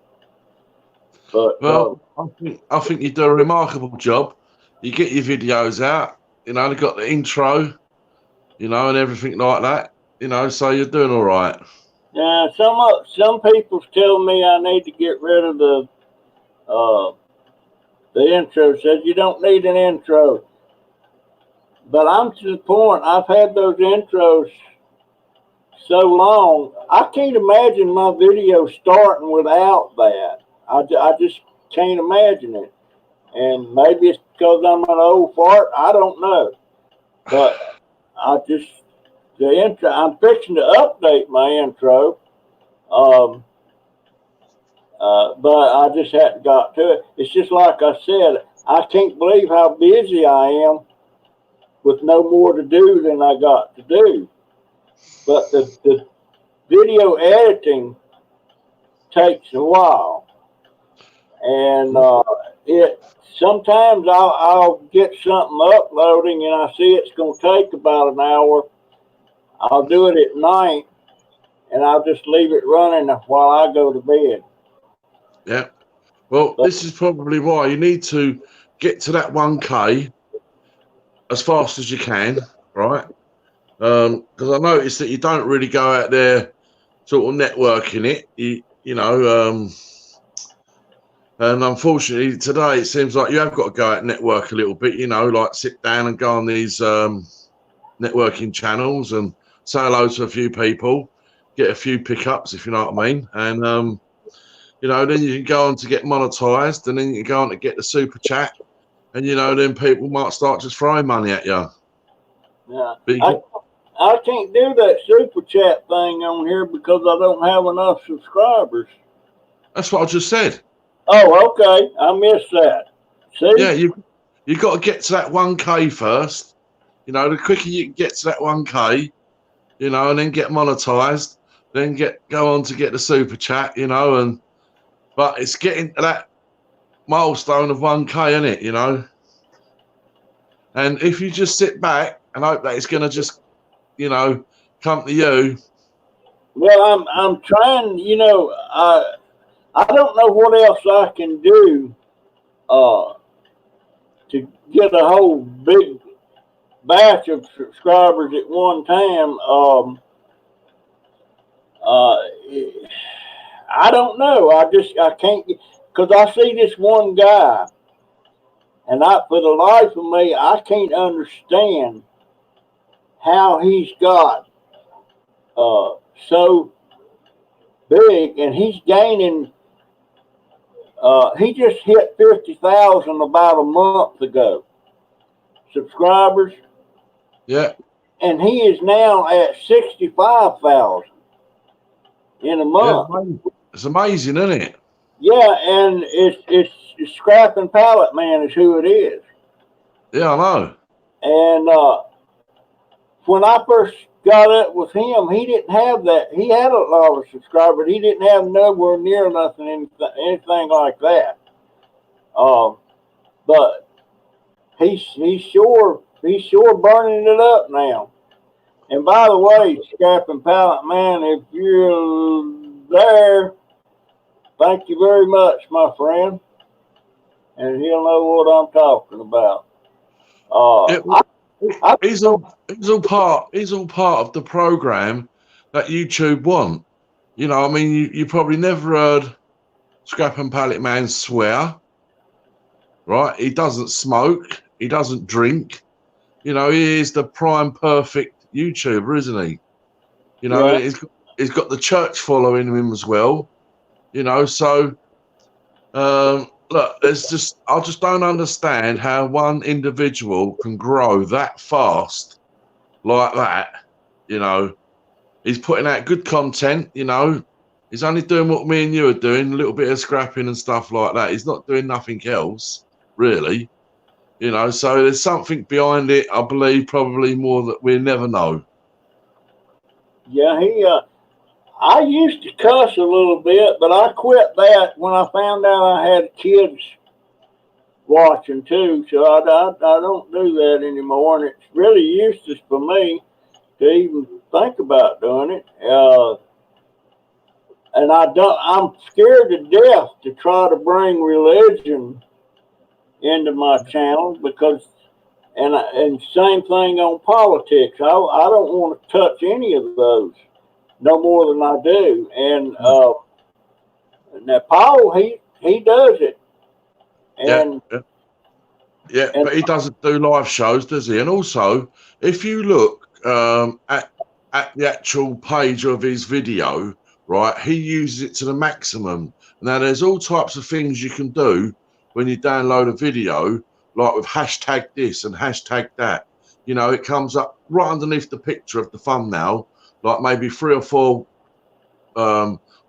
But well, I think you do a remarkable job. You get your videos out, they've got the intro, and everything like that. So you're doing all right. Yeah, some people tell me I need to get rid of the intro. Says you don't need an intro, but I'm to the point. I've had those intros so long, I can't imagine my video starting without that. I just can't imagine it, and maybe it's because I'm an old fart. I don't know, but the intro. I'm fixing to update my intro, but I just hadn't got to it. It's just like I said. I can't believe how busy I am with no more to do than I got to do. But the video editing takes a while, and sometimes I'll get something uploading and I see it's going to take about an hour. I'll do it at night, and I'll just leave it running while I go to bed. Yeah. Well, this is probably why you need to get to that 1K as fast as you can, right? Because I noticed that you don't really go out there sort of networking it, and unfortunately today it seems like you have got to go out and network a little bit, like sit down and go on these networking channels and say hello to a few people, get a few pickups, if you know what I mean. And, then you can go on to get monetized, and then you can go on to get the super chat, and, then people might start just throwing money at you. Yeah. I can't do that super chat thing on here because I don't have enough subscribers. That's what I just said. Oh, okay. I missed that. See? Yeah, you got to get to that 1K first. The quicker you can get to that 1K, and then get monetized, then go on to get the super chat, but it's getting to milestone of 1K, isn't it? You know, and if you just sit back and hope that it's going to just, you know, come to you. Well, I'm trying. You know, I don't know what else I can do to get a whole big batch of subscribers at one time. I don't know. I can't, because I see this one guy, and for the life of me, I can't understand how he's got so big, and he's gaining. He just hit 50,000 about a month ago subscribers. Yeah. And he is now at 65,000 in a month. Yeah, it's amazing, isn't it? Yeah, and it's Scrapping Pallet Man is who it is. Yeah, I know. And when I first got up with him, he didn't have that. He had a lot of subscribers. He didn't have nowhere near anything like that. But he's sure burning it up now. And by the way, Scrapping Pallet Man, if you're there, thank you very much, my friend. And he'll know what I'm talking about. He's all part of the program that YouTube want. You know, I mean, you probably never heard Scrapping Pallet Man swear, right? He doesn't smoke. He doesn't drink. You know, he is the prime perfect YouTuber, isn't he? You know, yeah. he's got the church following him as well. You know, so look, I just don't understand how one individual can grow that fast like that. You know, he's putting out good content. You know, he's only doing what me and you are doing, a little bit of scrapping and stuff like that. He's not doing nothing else, really. You know, so there's something behind it, I believe, probably more that we'll never know. Yeah, I used to cuss a little bit, but I quit that when I found out I had kids watching too, so I don't do that anymore, and it's really useless for me to even think about doing it. And I'm scared to death to try to bring religion into my channel because, and same thing on politics. I don't want to touch any of those no more than I do. And now Paul, he does it. And yeah, but he doesn't do live shows, does he? And also, if you look at the actual page of his video, right, he uses it to the maximum. Now, there's all types of things you can do when you download a video, like with hashtag this and hashtag that. You know, it comes up right underneath the picture of the thumbnail, like maybe 3 or 4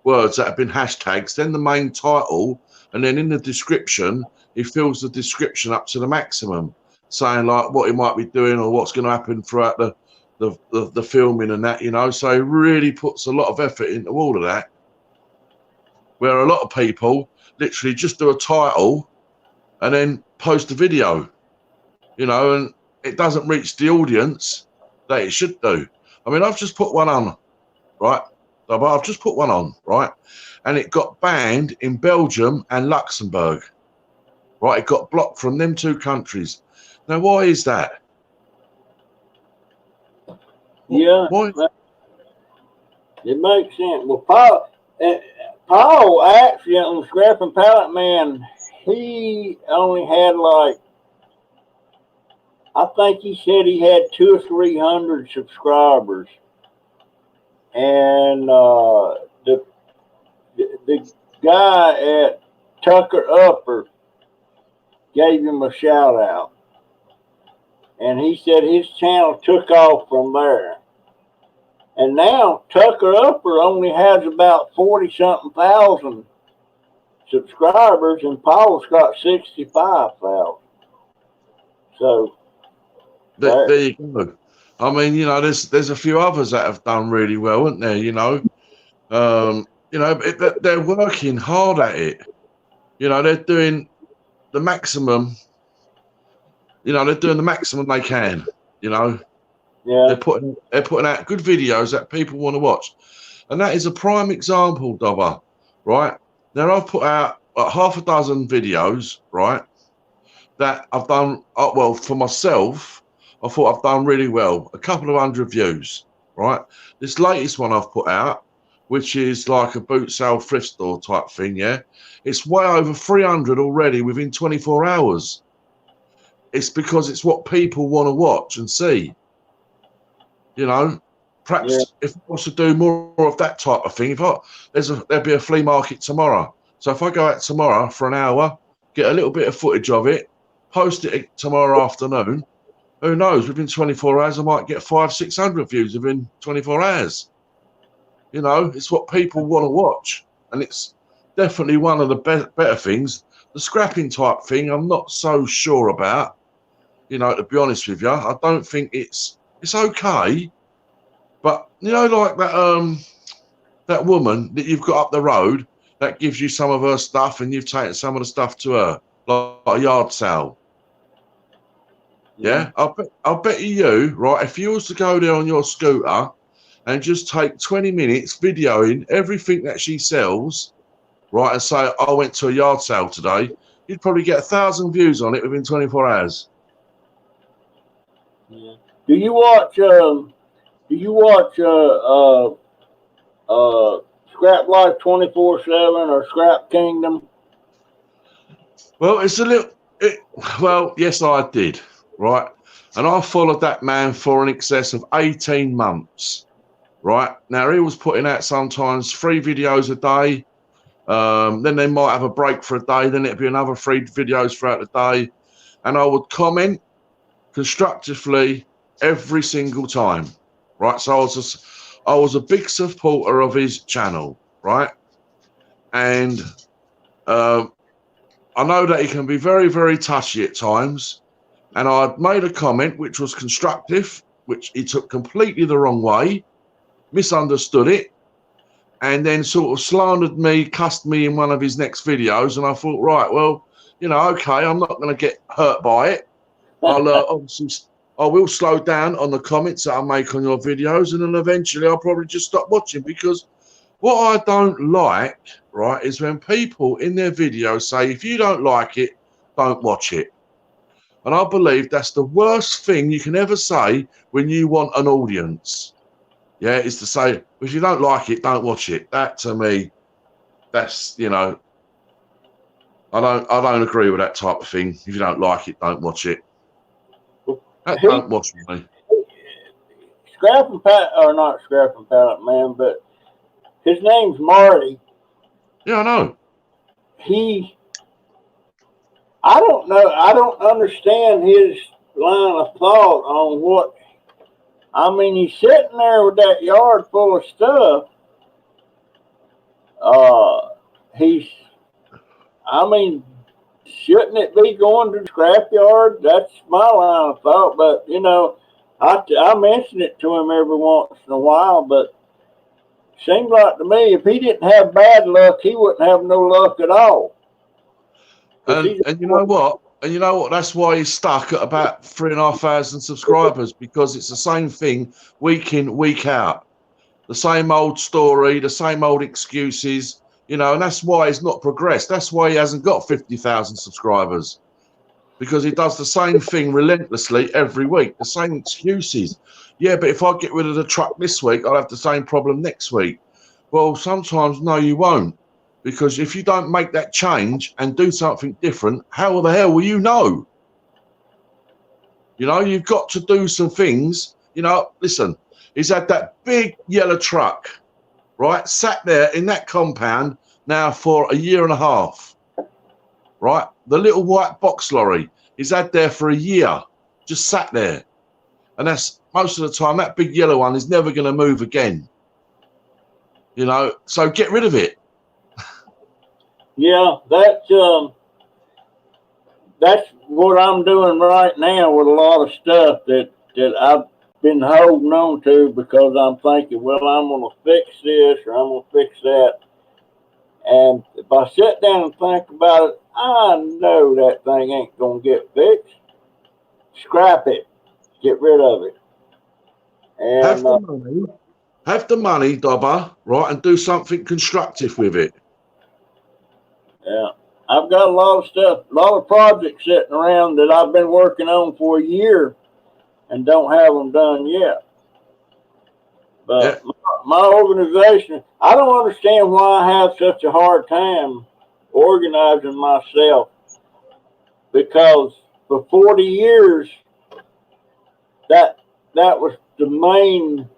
words that have been hashtags, then the main title, and then in the description, he fills the description up to the maximum, saying like what he might be doing or what's going to happen throughout the filming and that, you know. So he really puts a lot of effort into all of that, where a lot of people literally just do a title and then post a video, you know, and it doesn't reach the audience that it should do. I mean, I've just put one on, right? I've just put one on, right? And it got banned in Belgium and Luxembourg, right? It got blocked from them 2 countries. Now, why is that? yeah, Why? it makes sense. Well, Paul actually on Scrapping Pallet Man, he only had like, I think he said he had 200 or 300 subscribers, and the guy at Tucker Upper gave him a shout out, and he said his channel took off from there. And now Tucker Upper only has about 40-something thousand subscribers, and Paul's got 65,000. So there you go. I mean, you know, there's a few others that have done really well, aren't there? You know, you know, they're working hard at it. You know, they're doing the maximum. You know, they're doing the maximum they can. You know, Yeah. they're putting out good videos that people want to watch, and that is a prime example, Dobber. Right now, I've put out half a dozen videos, right, that I've done well for myself. I thought I've done really well. A couple of 100 views, right? This latest one I've put out, which is like a boot sale thrift store type thing, yeah, it's way over 300 already within 24 hours. It's because it's what people want to watch and see. You know, perhaps if I was to do more of that type of thing, there'll be a flea market tomorrow. So if I go out tomorrow for an hour, get a little bit of footage of it, post it tomorrow afternoon, who knows, within 24 hours I might get 500-600 views within 24 hours. You know, it's what people want to watch, and it's definitely one of the better things. The scrapping type thing I'm not so sure about, you know, to be honest with you. I don't think it's okay, but you know, like that woman that you've got up the road that gives you some of her stuff and you've taken some of the stuff to her, like a yard sale. Yeah, I'll bet you, right, if you was to go there on your scooter and just take 20 minutes videoing everything that she sells, right, and say, I went to a yard sale today, you'd probably get 1,000 views on it within 24 hours. Yeah. Do you watch Scrap Life 24/7 or Scrap Kingdom? Well, well, yes, I did, right? And I followed that man for an excess of 18 months, right? Now, he was putting out sometimes 3 videos a day. Then they might have a break for a day. Then it'd be another 3 videos throughout the day. And I would comment constructively every single time, right? So I was a big supporter of his channel, right? And I know that he can be very, very touchy at times. And I made a comment which was constructive, which he took completely the wrong way, misunderstood it, and then sort of slandered me, cussed me in one of his next videos. And I thought, right, well, you know, okay, I'm not going to get hurt by it. Obviously, I will slow down on the comments that I make on your videos, and then eventually I'll probably just stop watching, because what I don't like, right, is when people in their videos say, if you don't like it, don't watch it. And I believe that's the worst thing you can ever say when you want an audience. Yeah, is to say, if you don't like it, don't watch it. That, to me, that's, you know, I don't agree with that type of thing. If you don't like it, don't watch it. Don't watch me. Scrapping or not Scrapping Pallet Man, but his name's Marty. Yeah, I know. I don't know. I don't understand his line of thought on what. I mean, he's sitting there with that yard full of stuff. I mean, shouldn't it be going to the scrapyard? That's my line of thought. But, you know, I mention it to him every once in a while, but seems like to me if he didn't have bad luck, he wouldn't have no luck at all. And you know what? And you know what? That's why he's stuck at about 3,500 subscribers, because it's the same thing week in, week out. The same old story, the same old excuses, you know, and that's why he's not progressed. That's why he hasn't got 50,000 subscribers, because he does the same thing relentlessly every week, the same excuses. Yeah, but if I get rid of the truck this week, I'll have the same problem next week. Well, sometimes, no, you won't. Because if you don't make that change and do something different, how the hell will you know? You know, you've got to do some things. You know, listen, he's had that big yellow truck, right, sat there in that compound now for 1.5 years, right? The little white box lorry he's had there for 1 year, just sat there. And that's most of the time, that big yellow one is never going to move again. You know, so get rid of it. Yeah, that's what I'm doing right now with a lot of stuff that I've been holding on to, because I'm thinking, well, I'm going to fix this or I'm going to fix that. And if I sit down and think about it, I know that thing ain't gonna get fixed. Scrap it, get rid of it, Have and the money, Dobber, right, and do something constructive with it. yeah, I've got a lot of stuff, a lot of projects sitting around that I've been working on for a year and don't have them done yet. Yeah. But my organization, I don't understand why I have such a hard time organizing myself, because for 40 years that was the main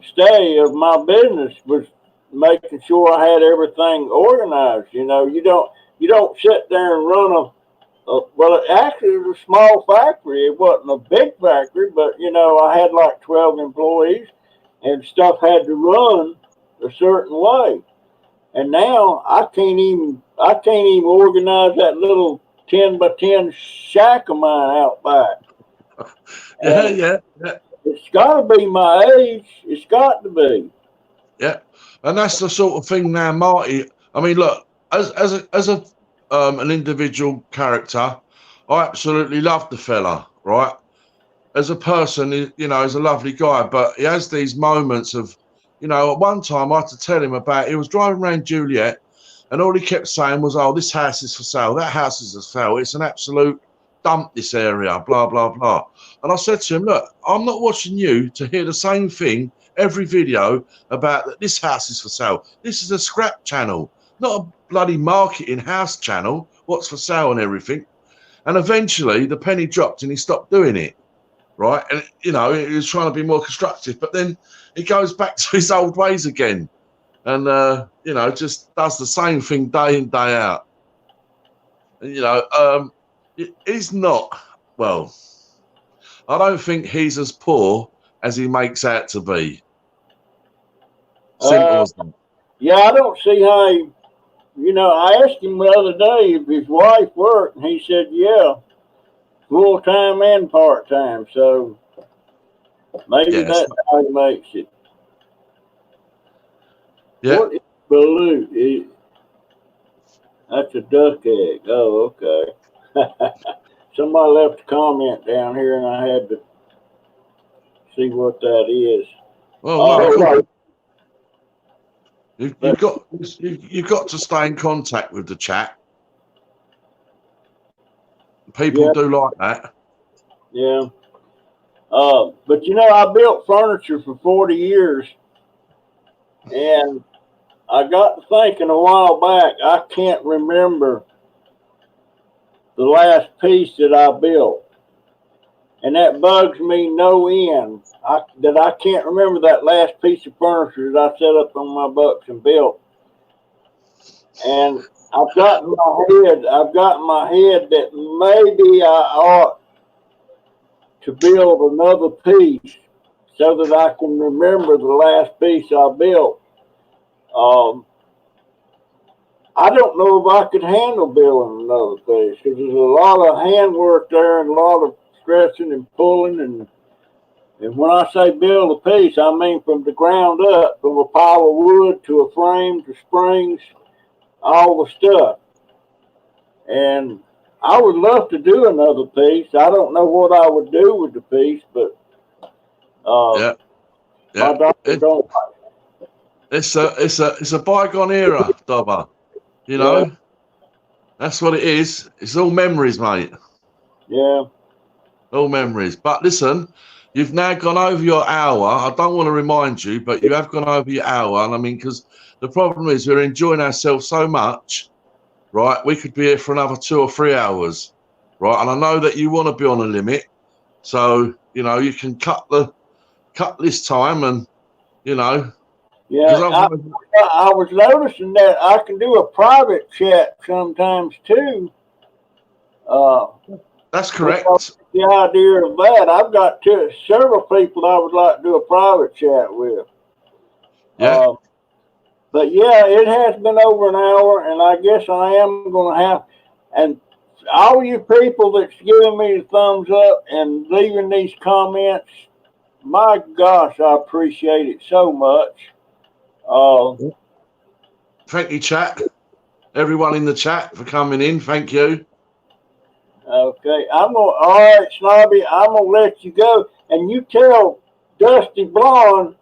stay of my business, was making sure I had everything organized. You know, you don't sit there and run well, actually it was a small factory. It wasn't a big factory, but you know, I had like 12 employees and stuff had to run a certain way. And now I can't even organize that little 10 by 10 shack of mine out back. Yeah. It's got to be my age. It's got to be. Yeah, and that's the sort of thing now, Marty. I mean, look, as an individual character, I absolutely love the fella, right? As a person, you know, he's a lovely guy, but he has these moments of, you know, at one time I had to tell him about, he was driving around Juliet, and all he kept saying was, "Oh, this house is for sale. That house is for sale. It's an absolute dump, this area, blah, blah, blah." And I said to him, "Look, I'm not watching you to hear the same thing every video about that this house is for sale. This is a scrap channel, not a bloody marketing house channel, what's for sale and everything." And eventually the penny dropped and he stopped doing it, right? And, you know, he was trying to be more constructive, but then he goes back to his old ways again and, you know, just does the same thing day in, day out. And, you know, he's not, well, I don't think he's as poor as he makes out to be. Simple as that. Yeah, I don't see how he, you know, I asked him the other day if his wife worked, and he said, yeah, full time and part time. So maybe that's how he makes it. Yeah. What is balut? That's a duck egg. Oh, okay. Somebody left a comment down here, and I had to see what that is. Well, no, you've got to stay in contact with the chat. People do like that. Yeah. But you know, I built furniture for 40 years, and I got to thinking a while back, I can't remember the last piece that I built. And that bugs me no end. I can't remember that last piece of furniture that I set up on my bucks and built. And I've got in my head that maybe I ought to build another piece so that I can remember the last piece I built. I don't know if I could handle building another piece, because there's a lot of handwork there and a lot of stretching and pulling, and when I say build a piece, I mean from the ground up, from a pile of wood to a frame to springs, all the stuff. And I would love to do another piece. I don't know what I would do with the piece, but my doctor don't. It's a bygone era, Dobber. You know, that's what it is. It's all memories, mate. Yeah. All memories. But listen, you've now gone over your hour. I don't want to remind you, but you have gone over your hour. And I mean, because the problem is we're enjoying ourselves so much, right? We could be here for another 2 or 3 hours, right? And I know that you want to be on a limit. So, you know, you can cut this time and, you know. Yeah, I was noticing that I can do a private chat sometimes too. That's correct. The idea of that, I've got several people I would like to do a private chat with. Yeah. But yeah, it has been over an hour, and I guess I am going to have. And all you people that's giving me the thumbs up and leaving these comments, my gosh, I appreciate it so much. Thank you, chat. Everyone in the chat for coming in. Thank you. Okay, all right, Snobby, I'm gonna let you go, and you tell Dusty Blonde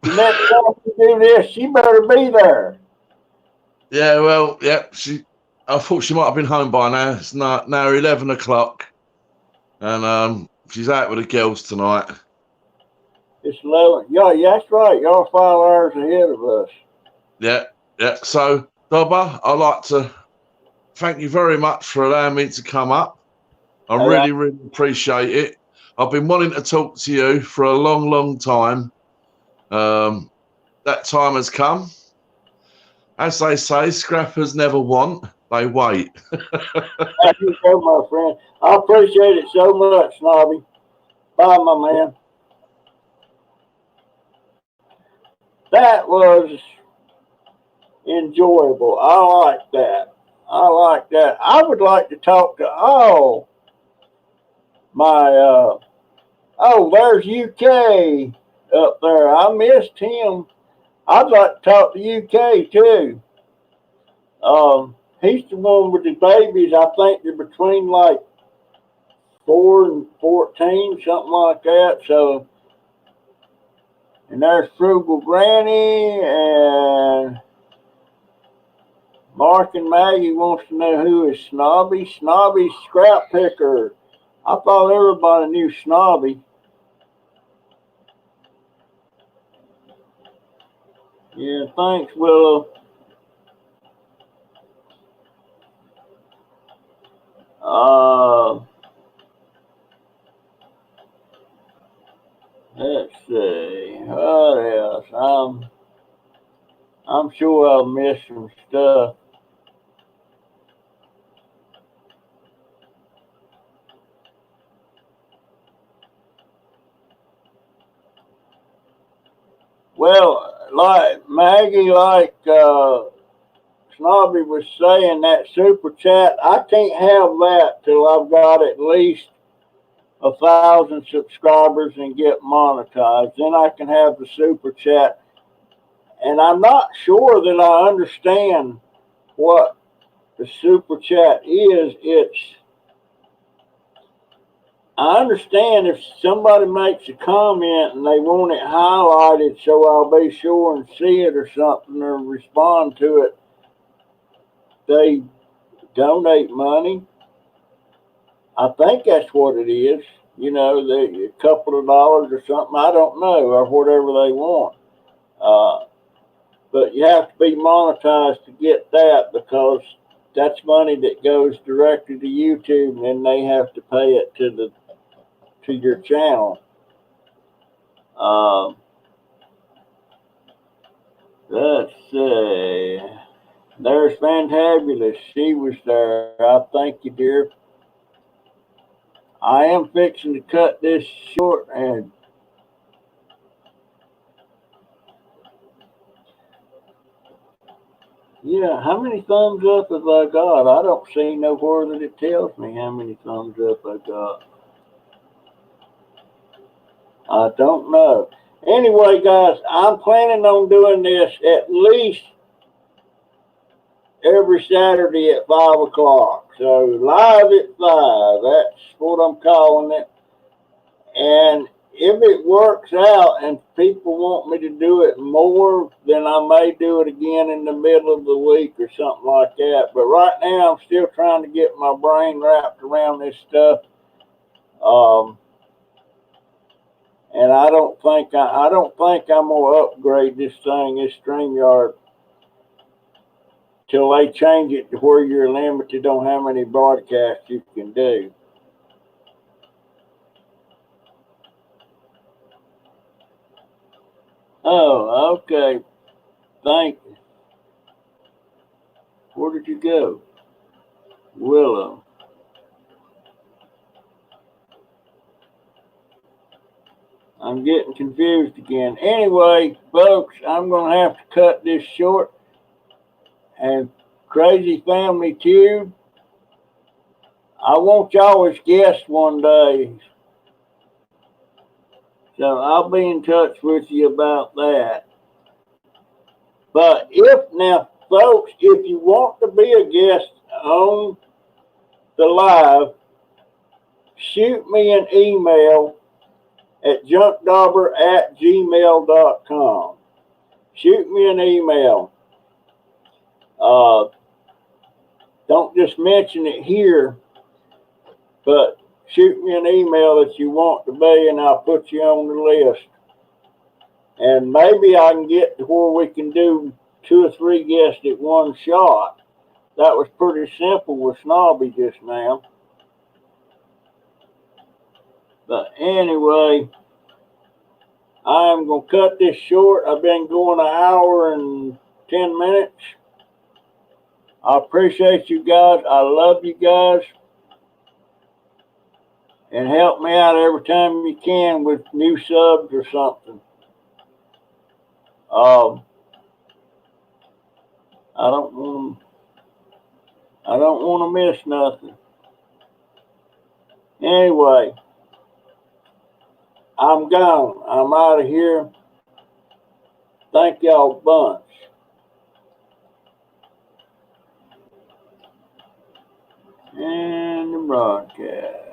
the next time you do this, she better be there. Yeah, well, yeah, I thought she might have been home by now. It's now 11 o'clock, and she's out with the girls tonight. It's 11. Yeah, that's right. Y'all 5 hours ahead of us. Yeah. So, Dobber, I'd like to thank you very much for allowing me to come up. I really appreciate it. I've been wanting to talk to you for a long, long time. That time has come. As they say, scrappers never want, they wait. Thank you so my friend. I appreciate it so much, Snobby. Bye, my man. That was enjoyable. I like that. I would like to talk to all my there's UK up there. I missed him. I'd like to talk to UK too. He's the one with the babies. I think they're between like 4 and 14, something like that. So, and there's Frugal Granny, and Mark and Maggie wants to know who is Snobby. Snobby Scrap Picker. I thought everybody knew Snobby. Yeah, thanks, Willow. Let's see. What else? I'm sure I'll miss some stuff. Well, like Maggie, Snobby was saying, that super chat, I can't have that till I've got at least 1,000 subscribers and get monetized. Then I can have the super chat. And I'm not sure that I understand what the super chat is. I understand if somebody makes a comment and they want it highlighted so I'll be sure and see it or something or respond to it, they donate money. I think that's what it is. You know, a couple of dollars or something. I don't know, or whatever they want. But you have to be monetized to get that, because that's money that goes directly to YouTube, and then they have to pay it to your channel. Let's see. There's Fantabulous. She was there. I thank you, dear. I am fixing to cut this short, and yeah, how many thumbs up have I got? I don't see nowhere that it tells me how many thumbs up I got. I don't know. Anyway, guys, I'm planning on doing this at least every Saturday at 5 o'clock. So live at 5, that's what I'm calling it. And if it works out and people want me to do it more, then I may do it again in the middle of the week or something like that. But right now, I'm still trying to get my brain wrapped around this stuff. And I don't think I'm gonna upgrade this thing, this StreamYard, till they change it to where you're limited on how many broadcasts you can do. Oh, okay. Thank you. Where did you go? Willow. I'm getting confused again. Anyway, folks, I'm going to have to cut this short. And Crazy Family Cube, I want y'all as guests one day. So I'll be in touch with you about that. But now, folks, if you want to be a guest on the live, shoot me an email at junkdauber@gmail.com. Shoot me an email. Don't just mention it here, but shoot me an email that you want to be, and I'll put you on the list. And maybe I can get to where we can do 2 or 3 guests at one shot. That was pretty simple with Snobby just now. But anyway, I'm going to cut this short. I've been going 1 hour and 10 minutes. I appreciate you guys. I love you guys. And help me out every time you can with new subs or something. I don't want to miss nothing. Anyway, I'm gone. I'm out of here. Thank y'all a bunch. And the broadcast.